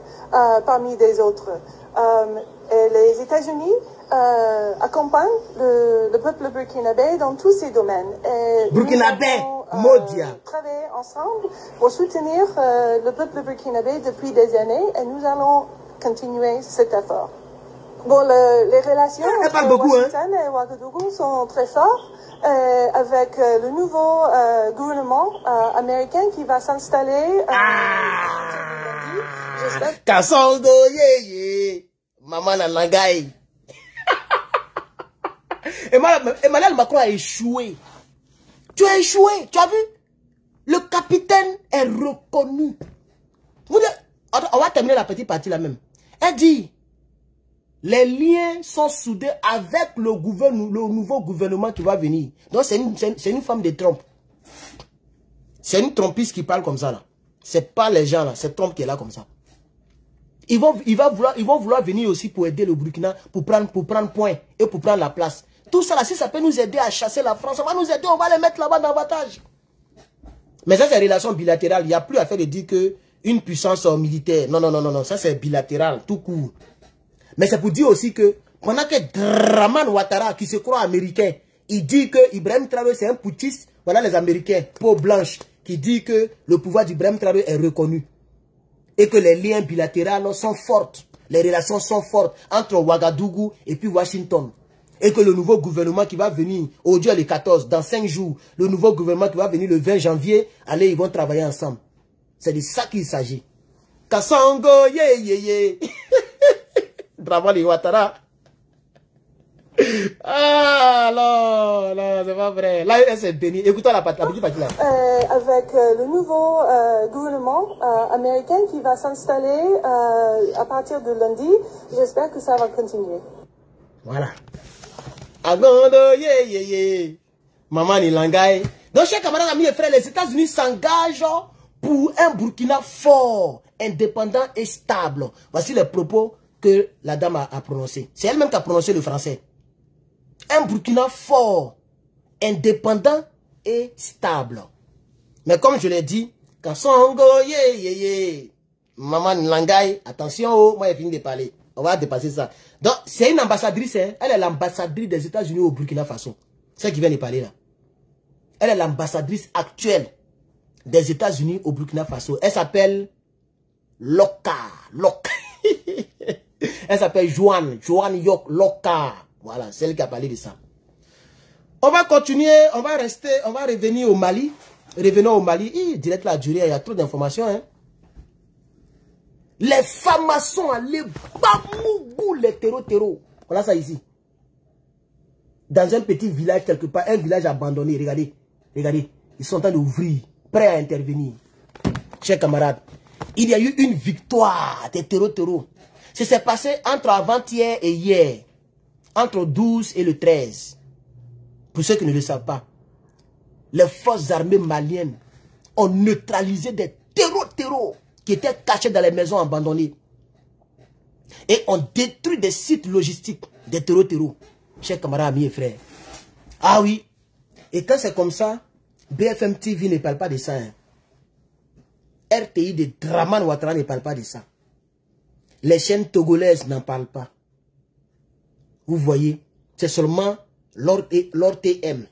parmi des autres. Et les États-Unis accompagnent le peuple burkinabé dans tous ces domaines. Et Burkinabé, Modia. Travailler ensemble pour soutenir le peuple burkinabé depuis des années et nous allons continuer cet effort. Bon, les relations entre Washington et Ouagadougou sont très fortes avec le nouveau gouvernement américain qui va s'installer. Kasongo yeye, maman na langai. Emmanuel Macron a échoué. Tu as échoué, tu as vu? Le capitaine est reconnu. On va terminer la petite partie là même. Elle dit, les liens sont soudés avec le nouveau gouvernement qui va venir. Donc c'est une femme de Trump. C'est une trompiste qui parle comme ça là. C'est pas les gens là, c'est Trump qui est là comme ça. Ils vont vouloir venir aussi pour aider le Burkina, pour prendre point et pour prendre la place. Tout ça là, si ça peut nous aider à chasser la France, ça va nous aider, on va les mettre là-bas d'avantage. Mais ça c'est relation bilatérale, il n'y a plus à faire de dire que une puissance militaire. Non, non, non, non, non, ça c'est bilatéral, tout court. Mais c'est pour dire aussi que pendant que Draman Ouattara, qui se croit américain, il dit que Ibrahim Traoré c'est un putschiste, voilà les Américains, peau blanche, qui dit que le pouvoir d'Ibrahim Traoré est reconnu. Et que les liens bilatéraux sont forts, les relations sont fortes entre Ouagadougou et puis Washington. Et que le nouveau gouvernement qui va venir, aujourd'hui le 14, dans 5 jours, le nouveau gouvernement qui va venir le 20 janvier, allez, ils vont travailler ensemble. C'est de ça qu'il s'agit. Kasongo, yeah, yeah, yeah. Draman et Ouattara. Ah, non, non, c'est pas vrai. Là, c'est béni. Écoutons la petite partie là. Avec le nouveau gouvernement américain qui va s'installer à partir de lundi, j'espère que ça va continuer. Voilà. Agondo, yeah, yeah, yeah. Maman Nilangai. Donc, chers camarades, amis et frères, les États-Unis s'engagent pour un Burkina fort, indépendant et stable. Voici les propos que la dame a prononcés. C'est elle-même qui a prononcé le français. Un Burkina fort, indépendant et stable. Mais comme je l'ai dit, Kasongo, yeah, yeah, yeah. Maman Langai, attention, oh, moi j'ai fini de parler. On va dépasser ça. Donc, c'est une ambassadrice, hein. Elle est l'ambassadrice des États-Unis au Burkina Faso. C'est elle qui vient de parler là. Elle est l'ambassadrice actuelle des États-Unis au Burkina Faso. Elle s'appelle Loka. Elle s'appelle Joanne Yok Loka. Voilà, c'est elle qui a parlé de ça. On va continuer, on va revenir au Mali. Revenons au Mali. Direct la durée, il y a trop d'informations. Hein. Les formations à l'Ebamougou, les terreaux. Voilà ça ici. Dans un petit village quelque part, un village abandonné. Regardez, regardez. Ils sont en train d'ouvrir, prêts à intervenir. Chers camarades, il y a eu une victoire des terreaux. Ça s'est passé entre avant-hier et hier. Entre le 12 et le 13. Pour ceux qui ne le savent pas, les forces armées maliennes ont neutralisé des terreaux qui étaient cachés dans les maisons abandonnées. Et ont détruit des sites logistiques des terreaux. Chers camarades, amis et frères. Ah oui. Et quand c'est comme ça, BFM TV ne parle pas de ça. Hein. RTI de Draman Ouattara ne parle pas de ça. Les chaînes togolaises n'en parlent pas. Vous voyez, c'est seulement l'ORTM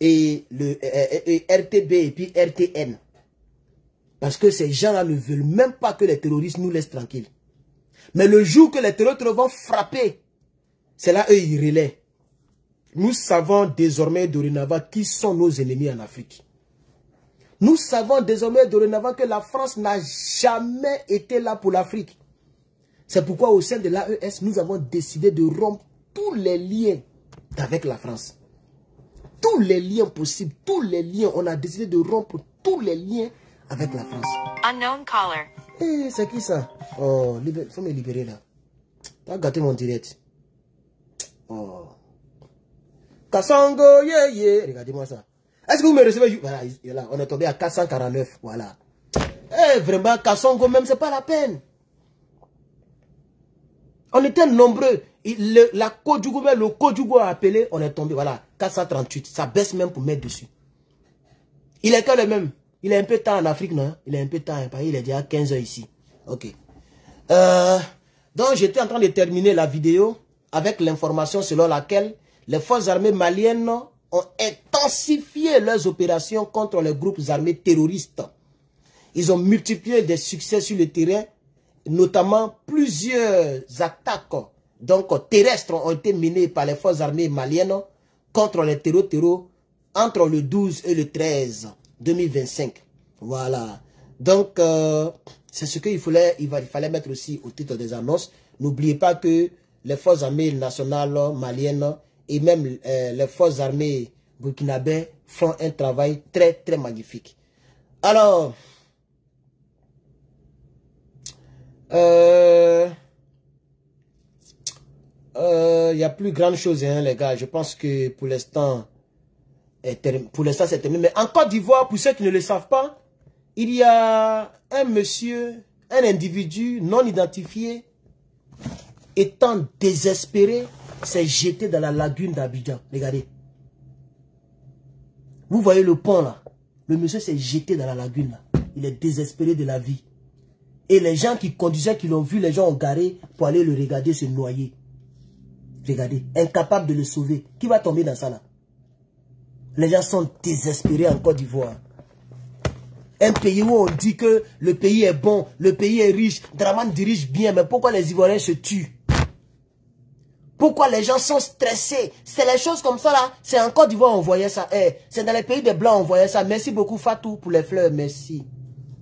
et le RTB et puis RTN. Parce que ces gens-là ne veulent même pas que les terroristes nous laissent tranquilles. Mais le jour que les terroristes vont frapper, c'est là eux ils relaient. Nous savons désormais dorénavant qui sont nos ennemis en Afrique. Nous savons désormais dorénavant que la France n'a jamais été là pour l'Afrique. C'est pourquoi au sein de l'AES, nous avons décidé de rompre tous les liens avec la France. Tous les liens possibles, tous les liens. On a décidé de rompre tous les liens avec la France. Unknown caller. Eh, c'est qui ça? Oh, il faut me libérer là. T'as gâté mon direct. Oh. Kasongo, yeah, yeah. Regardez-moi ça. Est-ce que vous me recevez? Voilà, là, on est tombé à 449. Voilà. Eh, vraiment, Kasongo même, c'est pas la peine. On était nombreux. La Kodjougou, le Kodjougou a appelé, on est tombé, voilà, 438. Ça baisse même pour mettre dessus. Il est que le même. Il est un peu de temps en Afrique, non? Il est un peu de temps, il est déjà 15 heures ici. Ok. Donc, j'étais en train de terminer la vidéo avec l'information selon laquelle les forces armées maliennes ont intensifié leurs opérations contre les groupes armés terroristes. Ils ont multiplié des succès sur le terrain, notamment plusieurs attaques terrestres ont été menées par les forces armées maliennes contre les terreaux entre le 12 et le 13 2025. Voilà. Donc, c'est ce qu'il fallait mettre aussi au titre des annonces. N'oubliez pas que les forces armées nationales maliennes et même les forces armées burkinabè font un travail très, très magnifique. Alors, y a plus grande chose, hein, les gars. Je pense que pour l'instant, c'est terminé. Mais en Côte d'Ivoire, pour ceux qui ne le savent pas, il y a un monsieur, un individu non identifié, étant désespéré, s'est jeté dans la lagune d'Abidjan. Regardez. Vous voyez le pont là. Le monsieur s'est jeté dans la lagune là. Il est désespéré de la vie. Et les gens qui conduisaient, qui l'ont vu, les gens ont garé pour aller le regarder se noyer. Regardez, incapable de le sauver. Qui va tomber dans ça là? Les gens sont désespérés en Côte d'Ivoire. Un pays où on dit que le pays est bon, le pays est riche, Dramane dirige bien, mais pourquoi les Ivoiriens se tuent? Pourquoi les gens sont stressés? C'est les choses comme ça là. C'est en Côte d'Ivoire on voyait ça. C'est dans les pays des Blancs on voyait ça. Merci beaucoup Fatou pour les fleurs. Merci.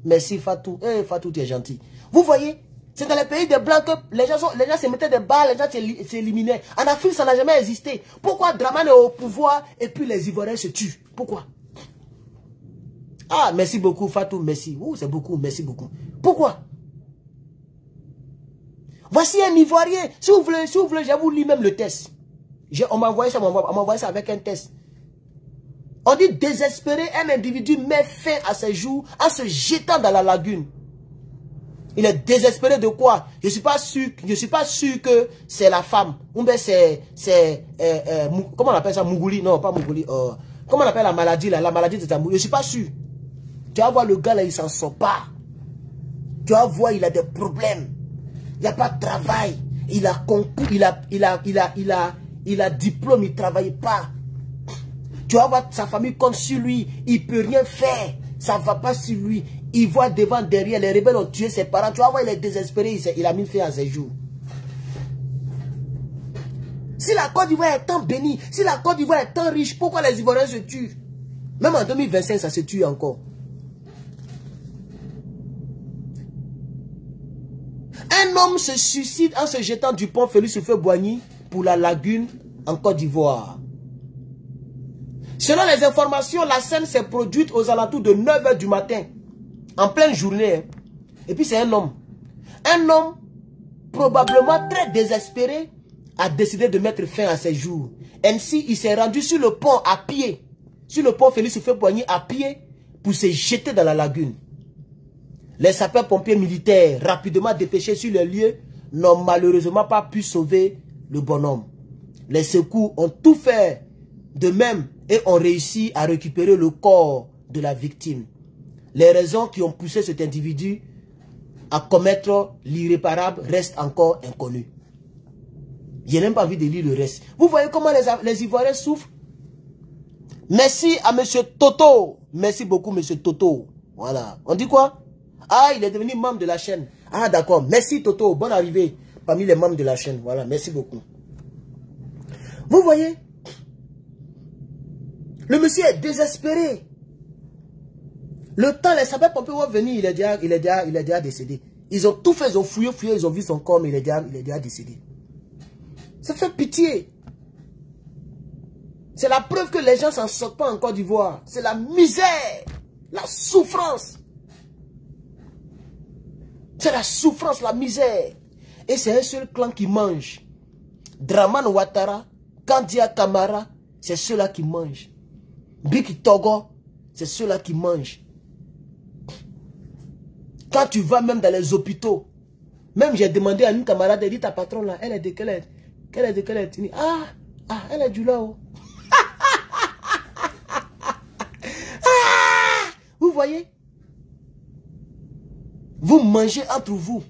Merci Fatou. Fatou, tu es gentil. Vous voyez? C'est dans les pays des Blancs que les gens se mettaient des balles, les gens s'éliminaient. En Afrique, ça n'a jamais existé. Pourquoi Dramane est au pouvoir et puis les Ivoiriens se tuent? Pourquoi? Ah, merci beaucoup Fatou, merci. C'est beaucoup, merci beaucoup. Pourquoi? Voici un Ivoirien. Si vous voulez, je vous lis même le test. On m'a envoyé ça, avec un test. On dit désespéré, un individu met fin à ses jours en se jetant dans la lagune. Il est désespéré de quoi? Je suis pas sûr que c'est la femme. Ou bien c'est comment on appelle ça? Mougouli? Non, pas Mougouli. Comment on appelle la maladie là? La maladie de Tambouli. Je suis pas sûr. Tu vas voir le gars là, il s'en sort pas. Tu vas voir, il a des problèmes. Il n'y a pas de travail. Il a concours, il a diplôme, il ne travaille pas. Tu vas voir sa famille compte sur lui. Il ne peut rien faire. Ça ne va pas sur lui. Il voit devant, derrière. Les rebelles ont tué ses parents. Tu vas voir, il est désespéré. Il a mis fin à ses jours. Si la Côte d'Ivoire est tant bénie, si la Côte d'Ivoire est tant riche, pourquoi les Ivoiriens se tuent? Même en 2025, ça se tue encore. Un homme se suicide en se jetant du pont Félix Houphouët-Boigny pour la lagune en Côte d'Ivoire. Selon les informations, la scène s'est produite aux alentours de 9 h du matin, en pleine journée. Et puis c'est un homme. Un homme probablement très désespéré a décidé de mettre fin à ses jours. Ainsi, il s'est rendu sur le pont à pied, sur le pont Félix Houphouët-Boigny à pied pour se jeter dans la lagune. Les sapeurs-pompiers militaires, rapidement dépêchés sur le lieu, n'ont malheureusement pas pu sauver le bonhomme. Les secours ont tout fait de même et ont réussi à récupérer le corps de la victime. Les raisons qui ont poussé cet individu à commettre l'irréparable restent encore inconnues. Je n'ai même pas envie de lire le reste. Vous voyez comment les Ivoiriens souffrent? Merci à M. Toto. Merci beaucoup, M. Toto. Voilà. On dit quoi? Ah, il est devenu membre de la chaîne. Ah, d'accord. Merci, Toto. Bonne arrivée parmi les membres de la chaîne. Voilà. Merci beaucoup. Vous voyez? Le monsieur est désespéré. Le temps, les sapeurs-pompiers vont venir, il est déjà décédé. Ils ont tout fait, ils ont fouillé, ils ont vu son corps, mais il est déjà décédé. Ça fait pitié. C'est la preuve que les gens s'en sortent pas en Côte d'Ivoire. C'est la misère, la souffrance. C'est la souffrance, la misère. Et c'est un seul clan qui mange. Dramane Ouattara, Kandia Kamara, c'est ceux-là qui mangent. Biki Togo, c'est ceux-là qui mangent. Quand tu vas même dans les hôpitaux, même j'ai demandé à une camarade, elle dit ta patronne là, elle est de quelle Quelle est Tini? Ah, elle est du là-haut. Vous voyez? Vous mangez entre vous.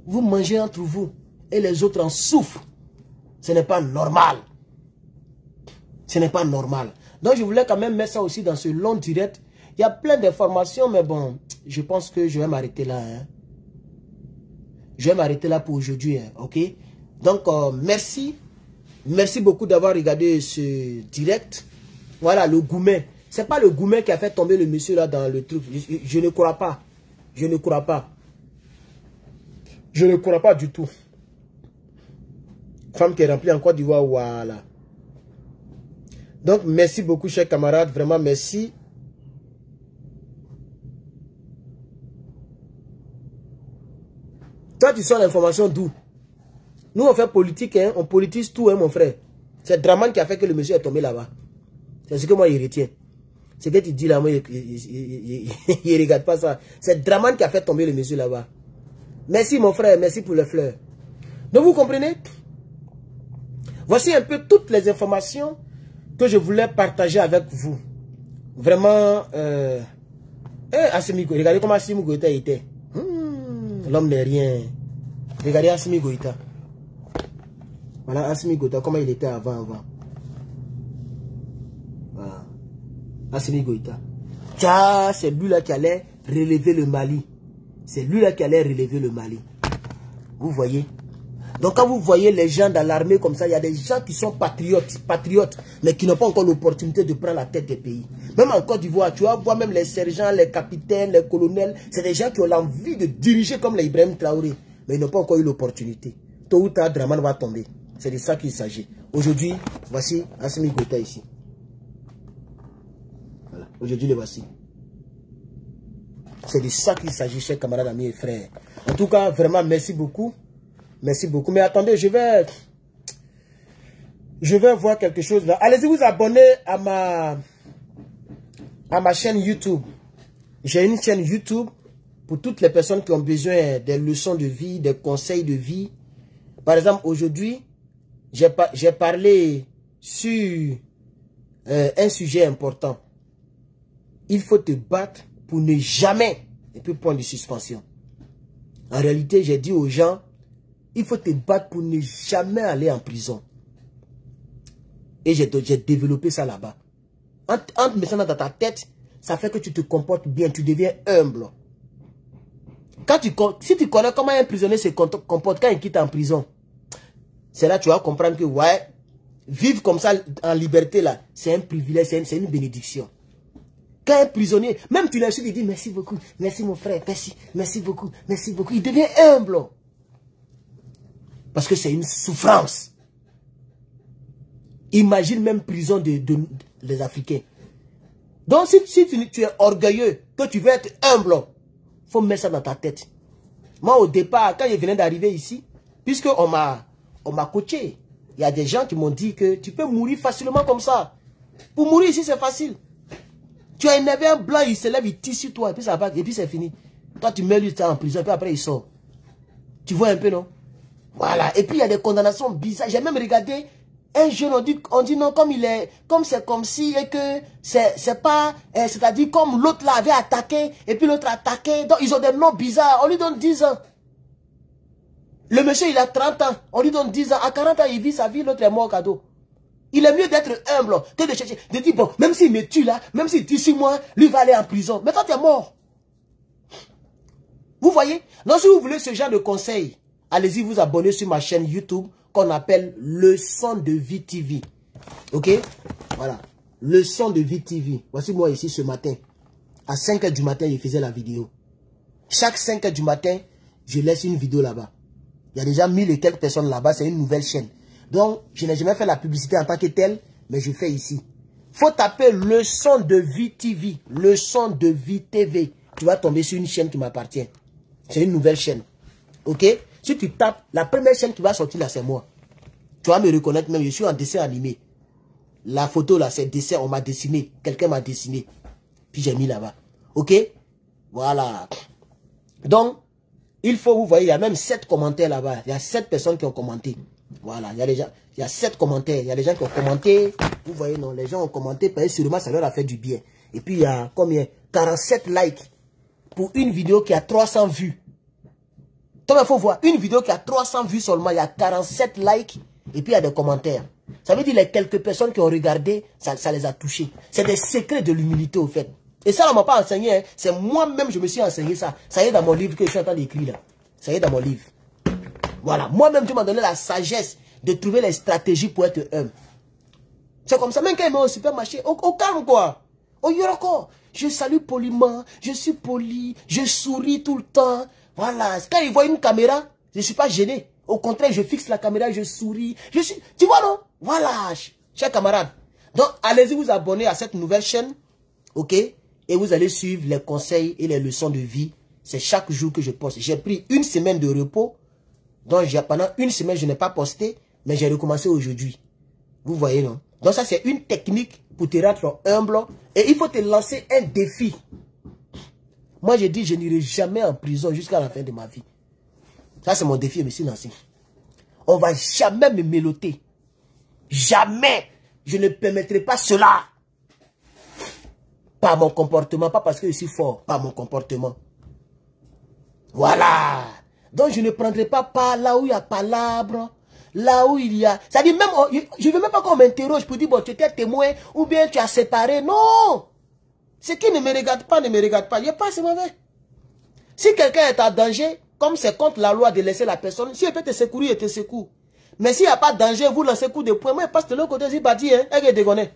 Vous mangez entre vous. Et les autres en souffrent. Ce n'est pas normal. Ce n'est pas normal. Donc je voulais quand même mettre ça aussi dans ce long direct. Il y a plein d'informations, mais bon, je pense que je vais m'arrêter là. Hein. Je vais m'arrêter là pour aujourd'hui. Hein, ok? Donc, merci. Merci beaucoup d'avoir regardé ce direct. Voilà, le Goumet. C'est pas le Goumet qui a fait tomber le monsieur là dans le truc. Je ne crois pas. Je ne crois pas. Je ne crois pas du tout. Femme qui est remplie en Côte d'Ivoire, voilà. Donc, merci beaucoup, chers camarades. Vraiment, merci. Toi, tu sors l'information d'où? Nous, on fait politique, hein? On politise tout, hein, mon frère. C'est Draman qui a fait que le monsieur est tombé là-bas. C'est ce que moi, il retient. Ce que tu dis là, moi, il ne regarde pas ça. C'est Draman qui a fait tomber le monsieur là-bas. Merci, mon frère. Merci pour les fleurs. Donc, vous comprenez? Voici un peu toutes les informations que je voulais partager avec vous. Vraiment, Assimi Goïta, regardez comment Assimi Goïta était. L'homme n'est rien. Regardez Assimi Goïta. Voilà Assimi Goïta, comment il était avant. Voilà. Assimi Goïta. Tiens, c'est lui là qui allait relever le Mali. C'est lui là qui allait relever le Mali. Vous voyez? Donc quand vous voyez les gens dans l'armée comme ça, il y a des gens qui sont patriotes, mais qui n'ont pas encore l'opportunité de prendre la tête des pays. Même en Côte d'Ivoire, tu vas voir même les sergents, les capitaines, les colonels, c'est des gens qui ont l'envie de diriger comme les Ibrahim Traoré, mais ils n'ont pas encore eu l'opportunité. Tôt ou tard, Draman va tomber. C'est de ça qu'il s'agit. Aujourd'hui, voici Assimi Goïta ici. Voilà, aujourd'hui le voici. C'est de ça qu'il s'agit, chers camarades, amis et frères. En tout cas, vraiment, merci beaucoup. Merci beaucoup. Mais attendez, je vais voir quelque chose là. Allez-y vous abonner à ma chaîne YouTube. J'ai une chaîne YouTube pour toutes les personnes qui ont besoin des leçons de vie, des conseils de vie. Par exemple, aujourd'hui, j'ai parlé sur un sujet important. Il faut te battre pour ne jamais, et puis point de suspension. En réalité, j'ai dit aux gens, il faut te battre pour ne jamais aller en prison. Et j'ai développé ça là-bas. Entre mettant dans ta tête, ça fait que tu te comportes bien, tu deviens humble. Si tu connais comment un prisonnier se comporte quand il quitte en prison, c'est là que tu vas comprendre que ouais, vivre comme ça en liberté là, c'est un privilège, c'est une bénédiction. Quand un prisonnier, même tu l'insultes, il dit merci beaucoup, merci mon frère, merci beaucoup, il devient humble. Parce que c'est une souffrance. Imagine même prison des Africains. Donc si tu es orgueilleux, que tu veux être humble, il faut mettre ça dans ta tête. Moi au départ, quand je venais d'arriver ici, puisque on m'a coaché, il y a des gens qui m'ont dit que tu peux mourir facilement comme ça. Pour mourir ici c'est facile. Tu as énervé un blanc, il se lève, il tire sur toi, et puis ça va, et puis c'est fini. Toi tu mets lui en prison, et puis après il sort. Tu vois un peu, non? Voilà, et puis il y a des condamnations bizarres. J'ai même regardé un jeune, on dit non, comme c'est comme si et que c'est pas, c'est-à-dire comme l'autre là avait attaqué, et puis l'autre a attaqué, donc ils ont des noms bizarres, on lui donne 10 ans. Le monsieur il a 30 ans, on lui donne 10 ans, à 40 ans il vit sa vie, l'autre est mort au cadeau. Il est mieux d'être humble que de chercher, de dire bon, même s'il me tue là, même s'il tue 6 mois, lui va aller en prison. Mais toi tu es mort. Vous voyez? Donc si vous voulez ce genre de conseils, allez-y vous abonner sur ma chaîne YouTube qu'on appelle Leçon de Vie TV. Ok? Voilà. Leçon de Vie TV. Voici moi ici ce matin. À 5 h du matin, je faisais la vidéo. Chaque 5 h du matin, je laisse une vidéo là-bas. Il y a déjà 1000 et quelques personnes là-bas. C'est une nouvelle chaîne. Donc, je n'ai jamais fait la publicité en tant que telle, mais je fais ici. Faut taper Leçon de Vie TV. Leçon de Vie TV. Tu vas tomber sur une chaîne qui m'appartient. C'est une nouvelle chaîne. Ok? Si tu tapes, la première chaîne qui va sortir là, c'est moi. Tu vas me reconnaître même, je suis en dessin animé. La photo là, c'est dessin, on m'a dessiné. Quelqu'un m'a dessiné. Puis j'ai mis là-bas. Ok? Voilà. Donc, Il faut, vous voyez, il y a même 7 commentaires là-bas. Il y a 7 personnes qui ont commenté. Voilà, il y a des gens, il y a 7 commentaires. Il y a des gens qui ont commenté. Vous voyez, non, les gens ont commenté, parce que sûrement ça leur a fait du bien. Et puis il y a combien? 47 likes pour une vidéo qui a 300 vues. Donc il faut voir, une vidéo qui a 300 vues seulement, il y a 47 likes et puis il y a des commentaires. Ça veut dire les quelques personnes qui ont regardé, ça les a touchés. C'est des secrets de l'humilité au fait. Et ça, on ne m'a pas enseigné. Hein. C'est moi-même, je me suis enseigné ça. Ça y est dans mon livre que je suis en train d'écrire là. Ça y est dans mon livre. Voilà. Moi-même, Dieu m'a donné la sagesse de trouver les stratégies pour être humble. C'est comme ça. Même quand il m'a au supermarché, au calme quoi. Au yoroko. Je salue poliment. Je suis poli. Je souris tout le temps. Voilà. Quand il voit une caméra, je ne suis pas gêné. Au contraire, je fixe la caméra, je souris. Je suis... Tu vois non? Voilà. Chers camarades. Donc, allez-y vous abonner à cette nouvelle chaîne. Ok? Et vous allez suivre les conseils et les leçons de vie. C'est chaque jour que je poste. J'ai pris une semaine de repos. Donc, pendant une semaine, je n'ai pas posté. Mais j'ai recommencé aujourd'hui. Vous voyez, non? Donc, ça, c'est une technique pour te rendre humble. Et il faut te lancer un défi. Moi, j'ai dit, je n'irai jamais en prison jusqu'à la fin de ma vie. Ça, c'est mon défi, je me suis lancé. On ne va jamais me méloter. Jamais. Je ne permettrai pas cela. Par mon comportement, pas parce que je suis fort, par mon comportement. Voilà. Donc, je ne prendrai pas part là où il y a palabre, là où il y a... C'est-à-dire, même, je ne veux même pas qu'on m'interroge pour dire, bon, tu étais témoin, ou bien tu as séparé. Non. Ce qui ne me regarde pas, ne me regarde pas. Il n'y a pas, c'est mauvais. Si quelqu'un est en danger, comme c'est contre la loi de laisser la personne, si elle peut te secourir, elle te secoue. Mais s'il n'y a pas de danger, vous lancez coup de poing, moi, je passe de l'autre côté, c'est bâti, hein, elle est dégonné.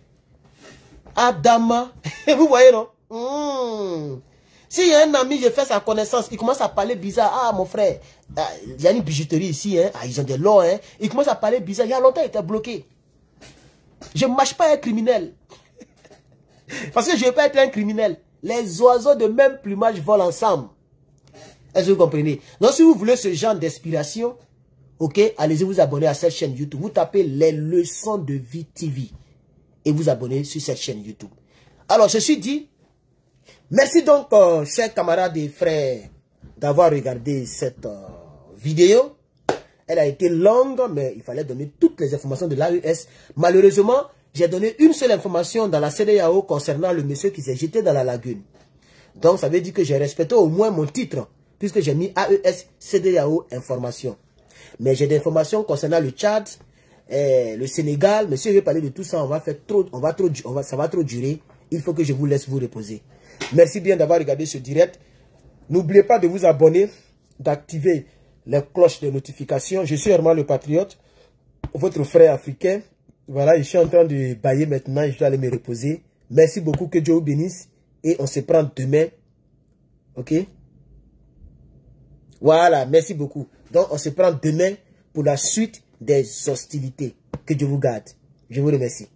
Adama, vous voyez non? S'il y a un ami, je fais sa connaissance, il commence à parler bizarre. Ah mon frère, il y a une bijouterie ici, hein? Ils ont des lots, hein? Il commence à parler bizarre. Il y a longtemps, il était bloqué. Je ne marche pas un criminel. Parce que je ne veux pas être un criminel. Les oiseaux de même plumage volent ensemble. Est-ce que vous comprenez? Donc si vous voulez ce genre d'inspiration, ok, allez-y vous abonner à cette chaîne YouTube. Vous tapez les leçons de vie TV. Et vous abonnez sur cette chaîne YouTube. Alors, ceci dit, merci donc, chers camarades et frères, d'avoir regardé cette vidéo. Elle a été longue, mais il fallait donner toutes les informations de l'AES. Malheureusement, j'ai donné une seule information dans la CEDEAO concernant le monsieur qui s'est jeté dans la lagune. Donc, ça veut dire que j'ai respecté au moins mon titre, puisque j'ai mis AES CEDEAO information. Mais j'ai des informations concernant le Tchad, le Sénégal, mais si je vais parler de tout ça, ça va trop durer. Il faut que je vous laisse vous reposer. Merci bien d'avoir regardé ce direct. N'oubliez pas de vous abonner, d'activer les cloches de notification. Je suis Herman le Patriote, votre frère africain. Voilà, je suis en train de bailler maintenant, je dois aller me reposer. Merci beaucoup, que Dieu vous bénisse. Et on se prend demain. Ok? Voilà, merci beaucoup. Donc, on se prend demain pour la suite des hostilités. Que Dieu vous garde. Je vous remercie.